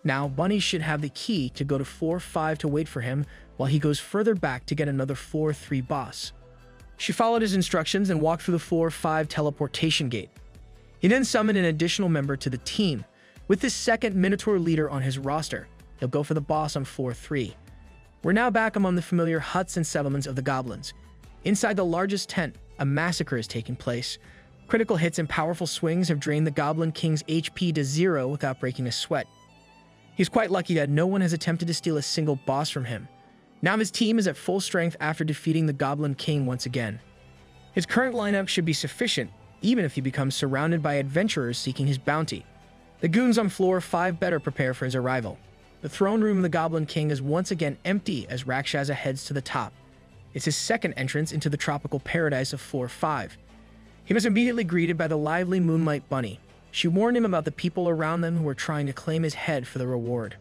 Now, Bunny should have the key to go to floor 5 to wait for him while he goes further back to get another floor 3 boss. She followed his instructions and walked through the floor 5 teleportation gate. He then summoned an additional member to the team. With this second Minotaur leader on his roster, he'll go for the boss on floor 3. We're now back among the familiar huts and settlements of the goblins. Inside the largest tent, a massacre is taking place. Critical hits and powerful swings have drained the Goblin King's HP to 0 without breaking a sweat. He's quite lucky that no one has attempted to steal a single boss from him. Now his team is at full strength after defeating the Goblin King once again. His current lineup should be sufficient, even if he becomes surrounded by adventurers seeking his bounty. The goons on floor 5 better prepare for his arrival. The throne room of the Goblin King is once again empty as Rakshasa heads to the top. It's his second entrance into the tropical paradise of floor 5. He was immediately greeted by the lively Moonlight Bunny. She warned him about the people around them who were trying to claim his head for the reward.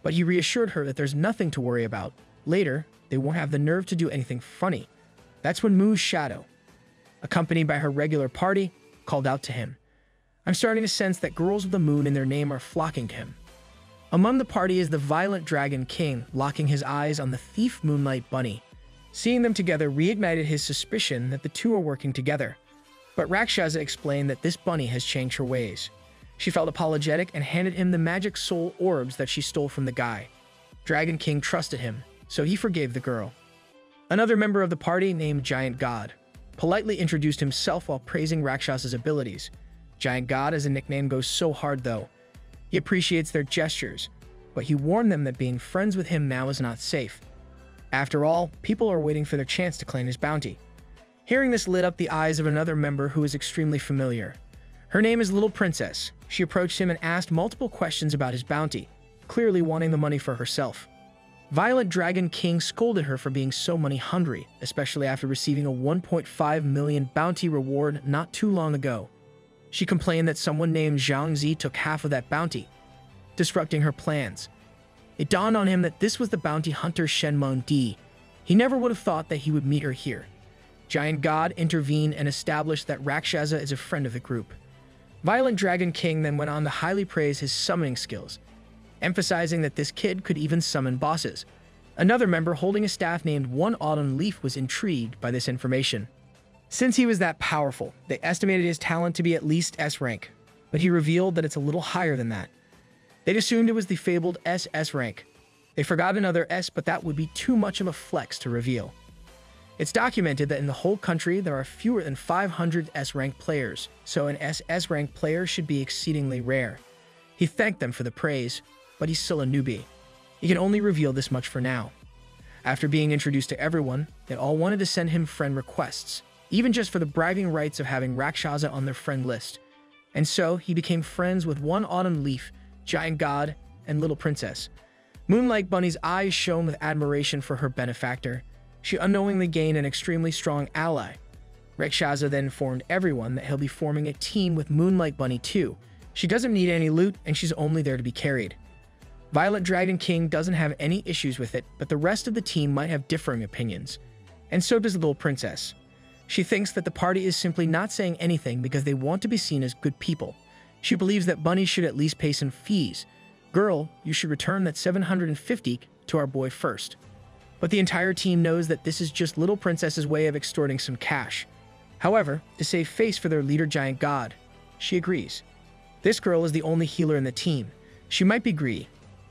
But he reassured her that there's nothing to worry about. Later, they won't have the nerve to do anything funny. That's when Moo's shadow, accompanied by her regular party, called out to him. I'm starting to sense that girls with the moon in their name are flocking to him. Among the party is the violent Dragon King, locking his eyes on the thief Moonlight Bunny. Seeing them together reignited his suspicion that the two are working together. But Rakshasa explained that this bunny has changed her ways. She felt apologetic and handed him the magic soul orbs that she stole from the guy. Dragon King trusted him, so he forgave the girl. Another member of the party, named Giant God, politely introduced himself while praising Rakshasa's abilities. Giant God as a nickname goes so hard though. He appreciates their gestures, but he warned them that being friends with him now is not safe. After all, people are waiting for their chance to claim his bounty. Hearing this lit up the eyes of another member who is extremely familiar. Her name is Little Princess. She approached him and asked multiple questions about his bounty, clearly wanting the money for herself. Violent Dragon King scolded her for being so money hungry, especially after receiving a 1.5 million bounty reward not too long ago. She complained that someone named Zhang Ze took half of that bounty, disrupting her plans. It dawned on him that this was the bounty hunter Shenmeng Di. He never would have thought that he would meet her here. Giant God intervened and established that Rakshasa is a friend of the group. Violent Dragon King then went on to highly praise his summoning skills, emphasizing that this kid could even summon bosses. Another member holding a staff named One Autumn Leaf was intrigued by this information. Since he was that powerful, they estimated his talent to be at least S rank, but he revealed that it's a little higher than that. They'd assumed it was the fabled SS rank. They forgot another S, but that would be too much of a flex to reveal. It's documented that in the whole country there are fewer than 500 S-rank players, so an SS-rank player should be exceedingly rare. He thanked them for the praise, but he's still a newbie. He can only reveal this much for now. After being introduced to everyone, they all wanted to send him friend requests, even just for the bragging rights of having Rakshasa on their friend list. And so he became friends with One Autumn Leaf, Giant God, and Little Princess. Moonlight Bunny's eyes shone with admiration for her benefactor. She unknowingly gained an extremely strong ally. Rakshasa then informed everyone that he'll be forming a team with Moonlight Bunny too. She doesn't need any loot, and she's only there to be carried. Violent Dragon King doesn't have any issues with it, but the rest of the team might have differing opinions. And so does Little Princess. She thinks that the party is simply not saying anything because they want to be seen as good people. She believes that Bunny should at least pay some fees. Girl, you should return that 750 to our boy first. But the entire team knows that this is just Little Princess's way of extorting some cash. However, to save face for their leader Giant God, she agrees. This girl is the only healer in the team. She might be greedy,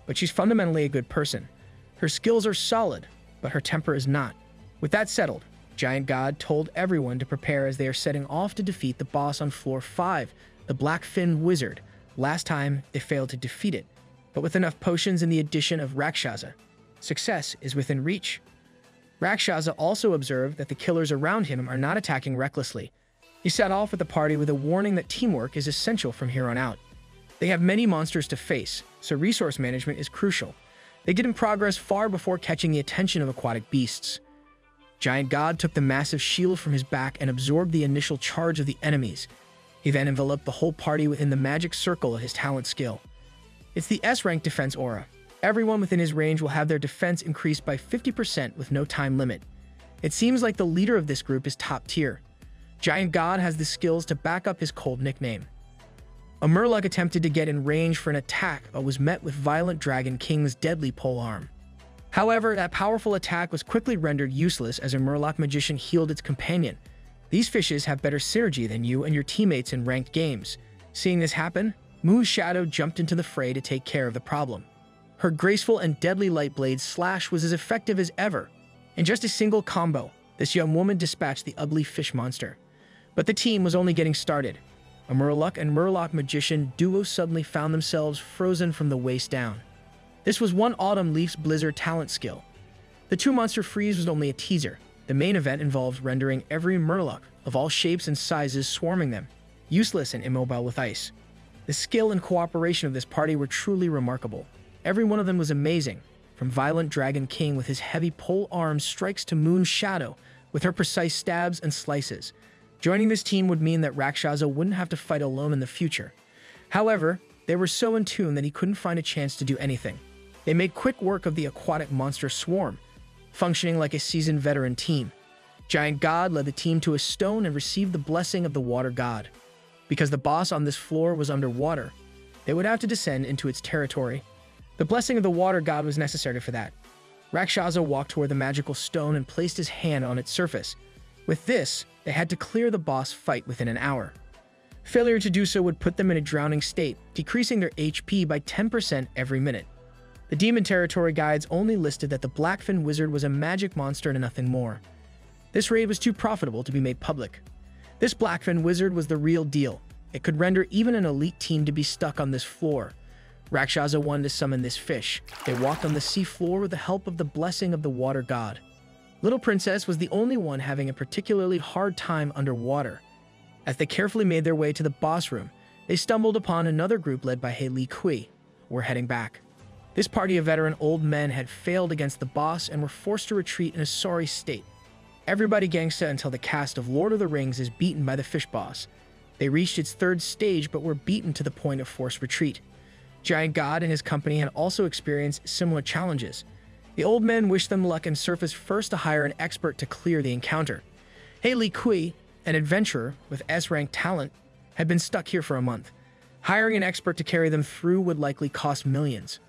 but she's fundamentally a good person. Her skills are solid, but her temper is not. With that settled, Giant God told everyone to prepare as they are setting off to defeat the boss on floor 5, the Black-Fin Wizard. Last time, they failed to defeat it, but with enough potions and the addition of Rakshasa, success is within reach. Rakshasa also observed that the killers around him are not attacking recklessly. He set off with the party with a warning that teamwork is essential from here on out. They have many monsters to face, so resource management is crucial. They didn't progress far before catching the attention of aquatic beasts. Giant God took the massive shield from his back and absorbed the initial charge of the enemies. He then enveloped the whole party within the magic circle of his talent skill. It's the S-rank defense aura. Everyone within his range will have their defense increased by 50% with no time limit. It seems like the leader of this group is top tier. Giant God has the skills to back up his cold nickname. A Murloc attempted to get in range for an attack but was met with Violent Dragon King's deadly pole arm. However, that powerful attack was quickly rendered useless as a Murloc magician healed its companion. These fishes have better synergy than you and your teammates in ranked games. Seeing this happen, Mu's Shadow jumped into the fray to take care of the problem. Her graceful and deadly light blade slash was as effective as ever. In just a single combo, this young woman dispatched the ugly fish monster. But the team was only getting started. A Murloc and Murloc magician duo suddenly found themselves frozen from the waist down. This was one Autumn Leaf's Blizzard talent skill. The two-monster freeze was only a teaser. The main event involved rendering every Murloc of all shapes and sizes swarming them, useless and immobile with ice. The skill and cooperation of this party were truly remarkable. Every one of them was amazing, from Violent Dragon King with his heavy pole arm strikes to Mu's Shadow with her precise stabs and slices. Joining this team would mean that Rakshasa wouldn't have to fight alone in the future. However, they were so in tune that he couldn't find a chance to do anything. They made quick work of the aquatic monster swarm, functioning like a seasoned veteran team. Giant God led the team to a stone and received the blessing of the water god. Because the boss on this floor was underwater, they would have to descend into its territory. The blessing of the water god was necessary for that. Rakshasa walked toward the magical stone and placed his hand on its surface. With this, they had to clear the boss fight within an hour. Failure to do so would put them in a drowning state, decreasing their HP by 10% every minute. The Demon Territory guides only listed that the Blackfin Wizard was a magic monster and nothing more. This raid was too profitable to be made public. This Blackfin Wizard was the real deal. It could render even an elite team to be stuck on this floor. Rakshasa wanted to summon this fish. They walked on the sea floor with the help of the blessing of the water god. Little Princess was the only one having a particularly hard time underwater. As they carefully made their way to the boss room, they stumbled upon another group led by Li Kui, who were heading back. This party of veteran old men had failed against the boss and were forced to retreat in a sorry state. Everybody gangsta until the cast of Lord of the Rings is beaten by the fish boss. They reached its third stage but were beaten to the point of forced retreat. Giant God and his company had also experienced similar challenges. The old men wished them luck and surfaced first to hire an expert to clear the encounter. Li Kui, an adventurer with S-rank talent, had been stuck here for a month. Hiring an expert to carry them through would likely cost millions.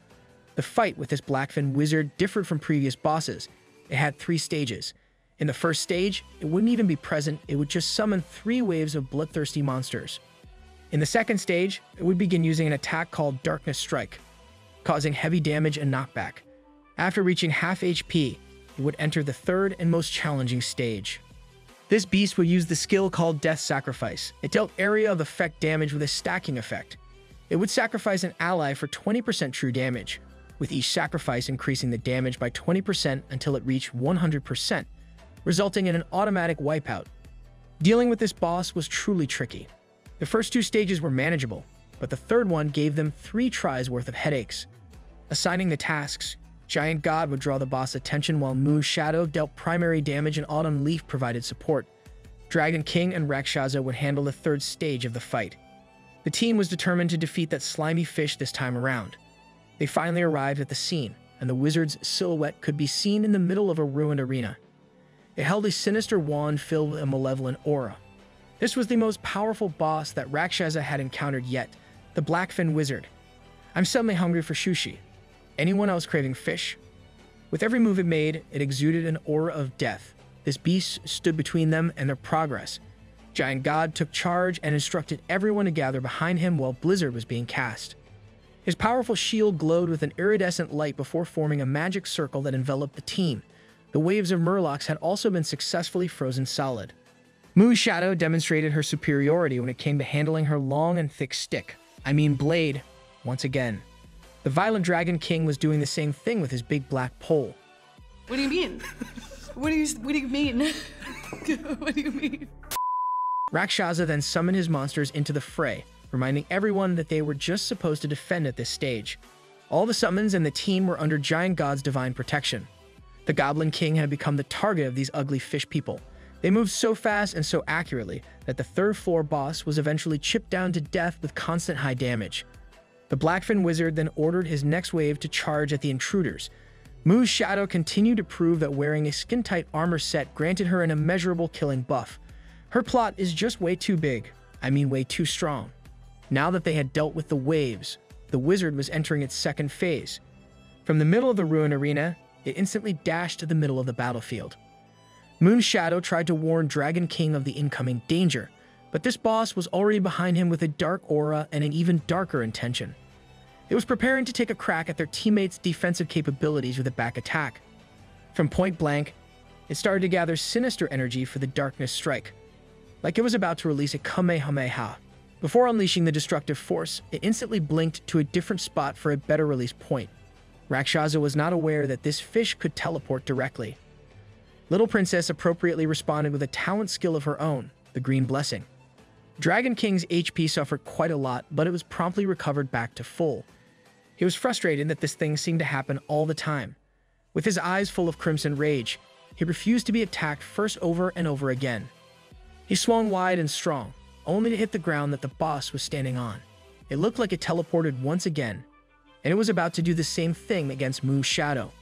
The fight with this Blackfin Wizard differed from previous bosses. It had 3 stages. In the first stage, it wouldn't even be present, it would just summon 3 waves of bloodthirsty monsters. In the second stage, it would begin using an attack called Darkness Strike, causing heavy damage and knockback. After reaching half HP, it would enter the third and most challenging stage. This beast would use the skill called Death Sacrifice. It dealt area of effect damage with a stacking effect. It would sacrifice an ally for 20% true damage, with each sacrifice increasing the damage by 20% until it reached 100%, resulting in an automatic wipeout. Dealing with this boss was truly tricky. The first 2 stages were manageable, but the third one gave them 3 tries worth of headaches. Assigning the tasks, Giant God would draw the boss' attention while Mu's Shadow dealt primary damage and Autumn Leaf provided support. Dragon King and Rakshasa would handle the third stage of the fight. The team was determined to defeat that slimy fish this time around. They finally arrived at the scene, and the wizard's silhouette could be seen in the middle of a ruined arena. It held a sinister wand filled with a malevolent aura. This was the most powerful boss that Rakshasa had encountered yet, the Blackfin Wizard. I'm suddenly hungry for sushi. Anyone else craving fish? With every move it made, it exuded an aura of death. This beast stood between them and their progress. Giant God took charge and instructed everyone to gather behind him while Blizzard was being cast. His powerful shield glowed with an iridescent light before forming a magic circle that enveloped the team. The waves of Murlocs had also been successfully frozen solid. Mu's Shadow demonstrated her superiority when it came to handling her long and thick stick. Blade, once again. The Violent Dragon King was doing the same thing with his big black pole. What do you mean? What do you mean? What do you mean? Rakshasa then summoned his monsters into the fray, reminding everyone that they were just supposed to defend at this stage. All the summons and the team were under Giant God's divine protection. The Goblin King had become the target of these ugly fish people. They moved so fast and so accurately that the third floor boss was eventually chipped down to death with constant high damage. The Blackfin Wizard then ordered his next wave to charge at the intruders. Mu's Shadow continued to prove that wearing a skin-tight armor set granted her an immeasurable killing buff. Her plot is just way too big. Way too strong. Now that they had dealt with the waves, the wizard was entering its second phase. From the middle of the ruin arena, it instantly dashed to the middle of the battlefield. Moon's Shadow tried to warn Dragon King of the incoming danger, but this boss was already behind him with a dark aura and an even darker intention. It was preparing to take a crack at their teammates' defensive capabilities with a back attack. From point blank, it started to gather sinister energy for the Darkness Strike, like it was about to release a Kamehameha. Before unleashing the destructive force, it instantly blinked to a different spot for a better release point. Rakshasa was not aware that this fish could teleport directly. Little Princess appropriately responded with a talent skill of her own, the Green Blessing. Dragon King's HP suffered quite a lot, but it was promptly recovered back to full. He was frustrated that this thing seemed to happen all the time. With his eyes full of crimson rage, he refused to be attacked first over and over again. He swung wide and strong, only to hit the ground that the boss was standing on. It looked like it teleported once again, and it was about to do the same thing against Moon's Shadow.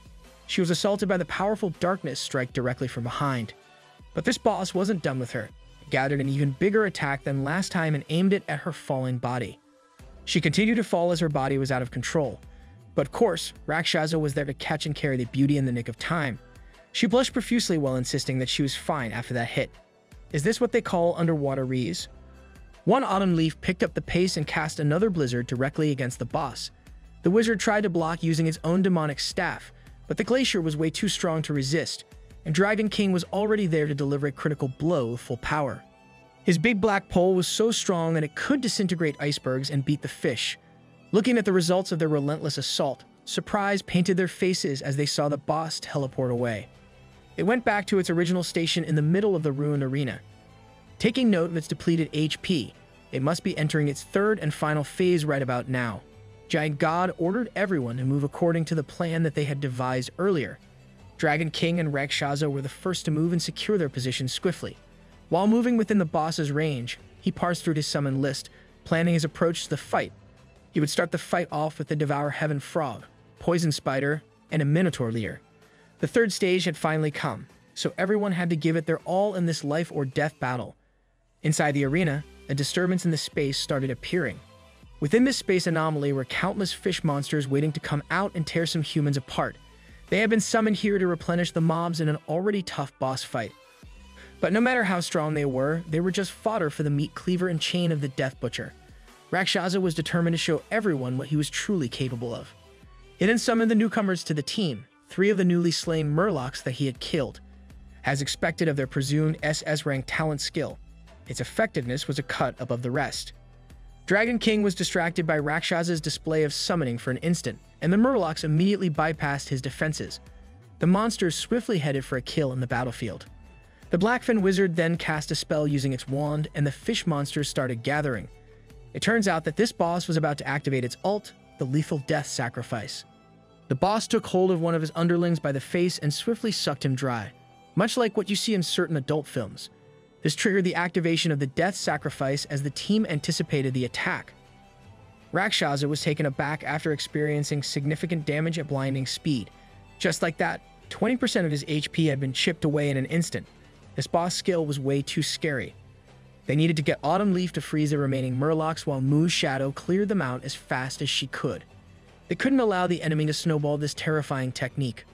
She was assaulted by the powerful Darkness Strike directly from behind. But this boss wasn't done with her. It gathered an even bigger attack than last time and aimed it at her falling body. She continued to fall as her body was out of control. But of course, Rakshasa was there to catch and carry the beauty in the nick of time. She blushed profusely while insisting that she was fine after that hit. Is this what they call underwater rees? One autumn leaf picked up the pace and cast another blizzard directly against the boss. The wizard tried to block using its own demonic staff, but the glacier was way too strong to resist, and Dragon King was already there to deliver a critical blow with full power. His big black pole was so strong that it could disintegrate icebergs and beat the fish. Looking at the results of their relentless assault, surprise painted their faces as they saw the boss teleport away. It went back to its original station in the middle of the ruined arena. Taking note of its depleted HP, it must be entering its third and final phase right about now. Giant God ordered everyone to move according to the plan that they had devised earlier. Dragon King and Rakshasa were the first to move and secure their positions swiftly. While moving within the boss's range, he parsed through his summon list, planning his approach to the fight. He would start the fight off with the Devour Heaven Frog, Poison Spider, and a Minotaur Leer. The third stage had finally come, so everyone had to give it their all in this life or death battle. Inside the arena, a disturbance in the space started appearing. Within this space anomaly were countless fish monsters waiting to come out and tear some humans apart. They had been summoned here to replenish the mobs in an already tough boss fight. But no matter how strong they were just fodder for the meat cleaver and chain of the Death Butcher. Rakshasa was determined to show everyone what he was truly capable of. He then summoned the newcomers to the team, 3 of the newly slain Murlocs that he had killed. As expected of their presumed SS rank talent skill, its effectiveness was a cut above the rest. Dragon King was distracted by Rakshasa's display of summoning for an instant, and the Murlocs immediately bypassed his defenses. The monsters swiftly headed for a kill in the battlefield. The Blackfin Wizard then cast a spell using its wand, and the fish monsters started gathering. It turns out that this boss was about to activate its ult, the Lethal Death Sacrifice. The boss took hold of one of his underlings by the face and swiftly sucked him dry, much like what you see in certain adult films. This triggered the activation of the Death Sacrifice as the team anticipated the attack. Rakshasa was taken aback after experiencing significant damage at blinding speed. Just like that, 20% of his HP had been chipped away in an instant. This boss skill was way too scary. They needed to get Autumn Leaf to freeze the remaining Murlocs while Moon's Shadow cleared them out as fast as she could. They couldn't allow the enemy to snowball this terrifying technique.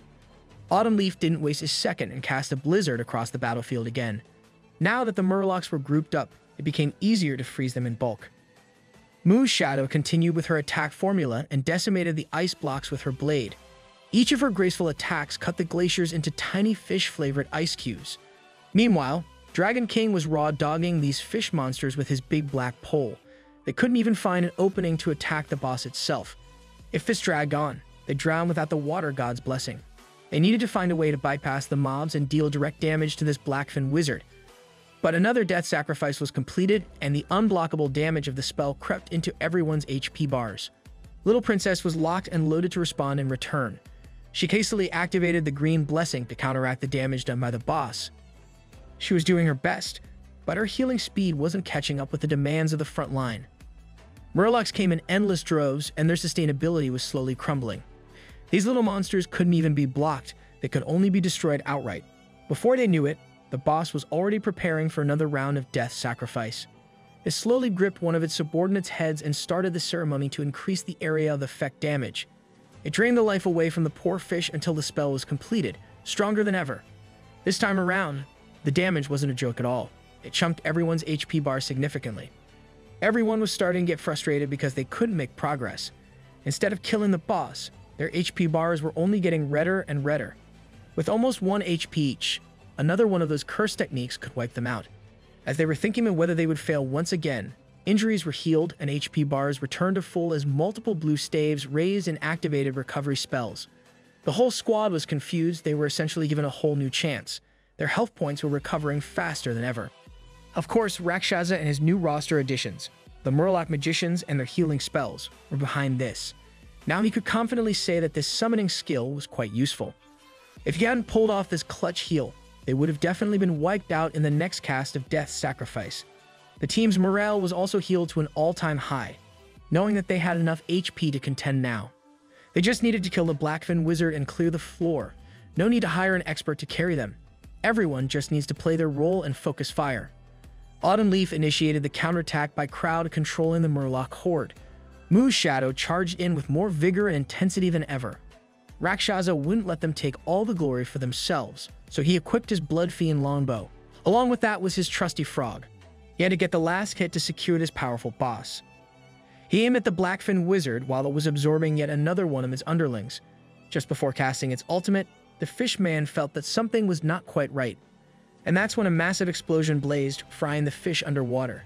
Autumn Leaf didn't waste a second and cast a blizzard across the battlefield again. Now that the Murlocs were grouped up, it became easier to freeze them in bulk. Moon's Shadow continued with her attack formula and decimated the ice blocks with her blade. Each of her graceful attacks cut the glaciers into tiny fish-flavored ice cubes. Meanwhile, Dragon King was raw-dogging these fish monsters with his big black pole. They couldn't even find an opening to attack the boss itself. If this dragged on, they drowned without the water god's blessing. They needed to find a way to bypass the mobs and deal direct damage to this Blackfin Wizard. But another death sacrifice was completed, and the unblockable damage of the spell crept into everyone's HP bars. Little Princess was locked and loaded to respond in return. She hastily activated the Green Blessing to counteract the damage done by the boss. She was doing her best, but her healing speed wasn't catching up with the demands of the front line. Murlocs came in endless droves, and their sustainability was slowly crumbling. These little monsters couldn't even be blocked, they could only be destroyed outright. Before they knew it, the boss was already preparing for another round of death sacrifice. It slowly gripped one of its subordinates' heads and started the ceremony to increase the area of effect damage. It drained the life away from the poor fish until the spell was completed, stronger than ever. This time around, the damage wasn't a joke at all. It chunked everyone's HP bar significantly. Everyone was starting to get frustrated because they couldn't make progress. Instead of killing the boss, their HP bars were only getting redder and redder. With almost 1 HP each, another one of those curse techniques could wipe them out. As they were thinking of whether they would fail once again, injuries were healed and HP bars returned to full as multiple blue staves raised and activated recovery spells. The whole squad was confused. They were essentially given a whole new chance. Their health points were recovering faster than ever. Of course, Rakshasa and his new roster additions, the Murloc magicians and their healing spells, were behind this. Now he could confidently say that this summoning skill was quite useful. If he hadn't pulled off this clutch heal, they would have definitely been wiped out in the next cast of Death's Sacrifice. The team's morale was also healed to an all-time high, knowing that they had enough HP to contend now. They just needed to kill the Blackfin Wizard and clear the floor. No need to hire an expert to carry them. Everyone just needs to play their role and focus fire. Autumn Leaf initiated the counterattack by crowd controlling the Murloc horde. Moo's Shadow charged in with more vigor and intensity than ever. Rakshasa wouldn't let them take all the glory for themselves, so he equipped his Blood Fiend longbow. Along with that was his trusty frog. He had to get the last hit to secure this powerful boss. He aimed at the Blackfin Wizard while it was absorbing yet another one of its underlings. Just before casting its ultimate, the Fishman felt that something was not quite right. And that's when a massive explosion blazed, frying the fish underwater.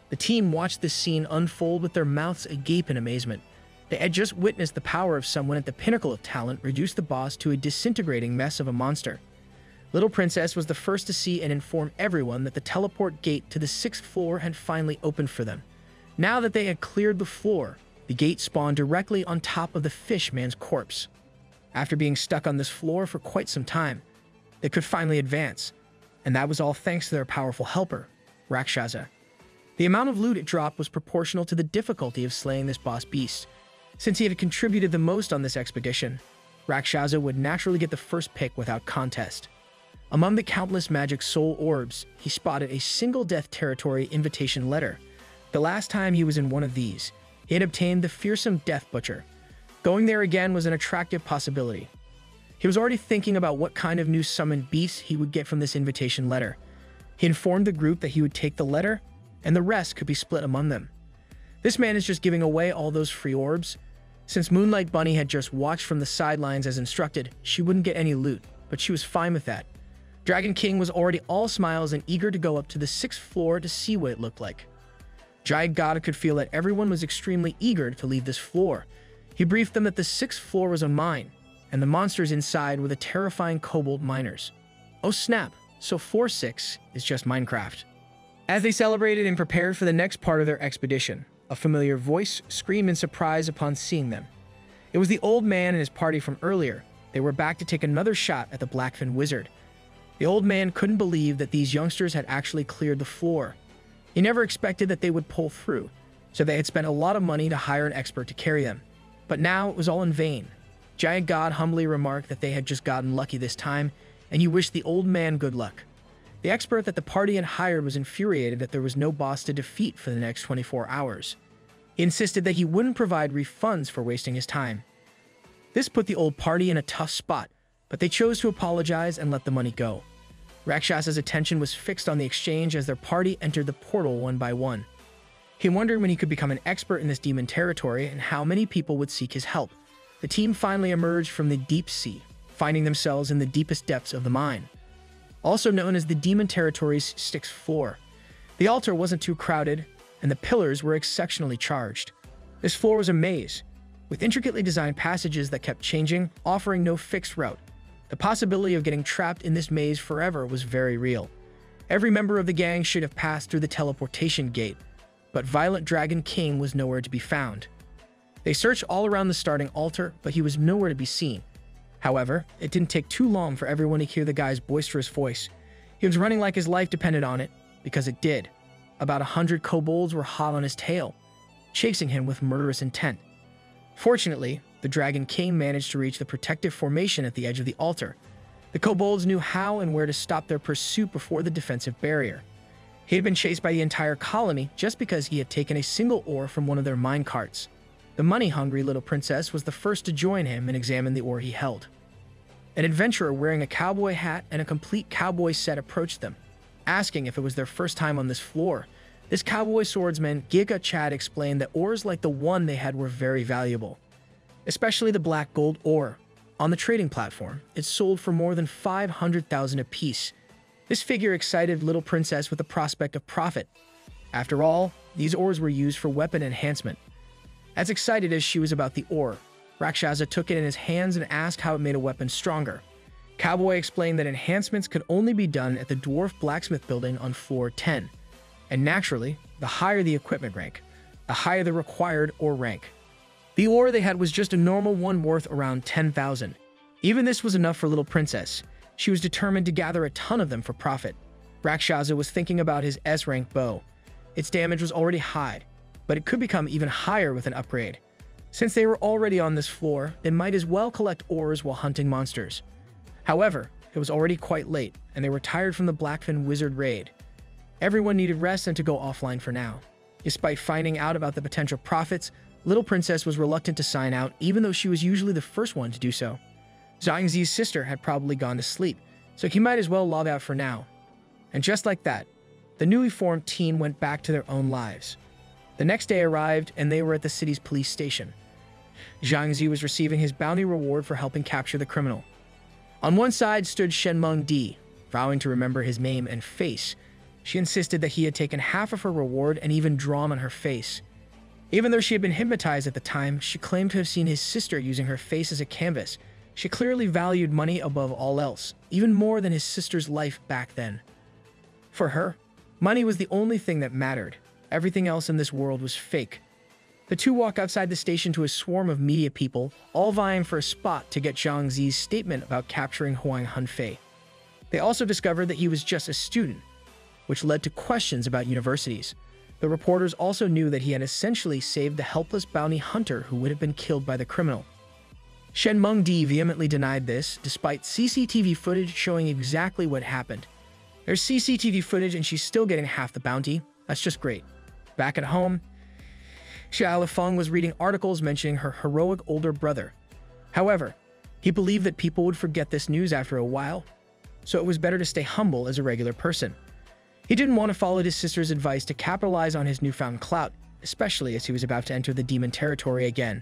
The team watched this scene unfold with their mouths agape in amazement. They had just witnessed the power of someone at the pinnacle of talent reduce the boss to a disintegrating mess of a monster. Little Princess was the first to see and inform everyone that the teleport gate to the 6th floor had finally opened for them. Now that they had cleared the floor, the gate spawned directly on top of the Fishman's corpse. After being stuck on this floor for quite some time, they could finally advance, and that was all thanks to their powerful helper, Rakshasa. The amount of loot it dropped was proportional to the difficulty of slaying this boss beast. Since he had contributed the most on this expedition, Rakshasa would naturally get the first pick without contest. Among the countless magic soul orbs, he spotted a single death territory invitation letter. The last time he was in one of these, he had obtained the fearsome Death Butcher. Going there again was an attractive possibility. He was already thinking about what kind of new summoned beasts he would get from this invitation letter. He informed the group that he would take the letter, and the rest could be split among them. This man is just giving away all those free orbs. Since Moonlight Bunny had just watched from the sidelines as instructed, she wouldn't get any loot, but she was fine with that. Dragon King was already all smiles and eager to go up to the 6th floor to see what it looked like. Giant God could feel that everyone was extremely eager to leave this floor. He briefed them that the 6th floor was a mine, and the monsters inside were the terrifying kobold miners. Oh snap, so 4-6 is just Minecraft. As they celebrated and prepared for the next part of their expedition, a familiar voice screamed in surprise upon seeing them. It was the old man and his party from earlier. They were back to take another shot at the Blackfin Wizard. The old man couldn't believe that these youngsters had actually cleared the floor. He never expected that they would pull through, so they had spent a lot of money to hire an expert to carry them. But now it was all in vain. Giant God humbly remarked that they had just gotten lucky this time, and he wished the old man good luck. The expert that the party had hired was infuriated that there was no boss to defeat for the next 24 hours. He insisted that he wouldn't provide refunds for wasting his time. This put the old party in a tough spot, but they chose to apologize and let the money go. Rakshasa's attention was fixed on the exchange as their party entered the portal one by one. He wondered when he could become an expert in this demon territory and how many people would seek his help. The team finally emerged from the deep sea, finding themselves in the deepest depths of the mine, also known as the demon territory's 6th floor. The altar wasn't too crowded, and the pillars were exceptionally charged. This floor was a maze, with intricately designed passages that kept changing, offering no fixed route. The possibility of getting trapped in this maze forever was very real. Every member of the gang should have passed through the teleportation gate, but Violent Dragon King was nowhere to be found. They searched all around the starting altar, but he was nowhere to be seen. However, it didn't take too long for everyone to hear the guy's boisterous voice. He was running like his life depended on it, because it did. About 100 kobolds were hot on his tail, chasing him with murderous intent. Fortunately, the Dragon King managed to reach the protective formation at the edge of the altar. The kobolds knew how and where to stop their pursuit before the defensive barrier. He had been chased by the entire colony just because he had taken a single ore from one of their mine carts. The money-hungry little princess was the first to join him and examine the ore he held. An adventurer wearing a cowboy hat and a complete cowboy set approached them, asking if it was their first time on this floor. This cowboy swordsman, Giga Chad, explained that ores like the one they had were very valuable, especially the black gold ore. On the trading platform, it sold for more than 500,000 apiece. This figure excited little princess with the prospect of profit. After all, these ores were used for weapon enhancement. As excited as she was about the ore, Rakshasa took it in his hands and asked how it made a weapon stronger. Cowboy explained that enhancements could only be done at the dwarf blacksmith building on floor 10. And naturally, the higher the equipment rank, the higher the required ore rank. The ore they had was just a normal one worth around 10,000. Even this was enough for little princess. She was determined to gather a ton of them for profit. Rakshasa was thinking about his S-rank bow. Its damage was already high, but it could become even higher with an upgrade. Since they were already on this floor, they might as well collect ores while hunting monsters. However, it was already quite late, and they were tired from the Blackfin Wizard raid. Everyone needed rest and to go offline for now. Despite finding out about the potential profits, little princess was reluctant to sign out, even though she was usually the first one to do so. Zhang Ze's sister had probably gone to sleep, so he might as well log out for now. And just like that, the newly formed team went back to their own lives. The next day arrived, and they were at the city's police station. Zhang Ze was receiving his bounty reward for helping capture the criminal. On one side stood Shenmeng Di, vowing to remember his name and face. She insisted that he had taken half of her reward and even drawn on her face. Even though she had been hypnotized at the time, she claimed to have seen his sister using her face as a canvas. She clearly valued money above all else, even more than his sister's life back then. For her, money was the only thing that mattered. Everything else in this world was fake. The two walk outside the station to a swarm of media people, all vying for a spot to get Zhang Ze's statement about capturing Huang Hunfei. They also discovered that he was just a student, which led to questions about universities. The reporters also knew that he had essentially saved the helpless bounty hunter who would have been killed by the criminal. Shenmeng Di vehemently denied this, despite CCTV footage showing exactly what happened. There's CCTV footage and she's still getting half the bounty. That's just great. Back at home, Xia Lifeng was reading articles mentioning her heroic older brother. However, he believed that people would forget this news after a while, so it was better to stay humble as a regular person. He didn't want to follow his sister's advice to capitalize on his newfound clout, especially as he was about to enter the demon territory again.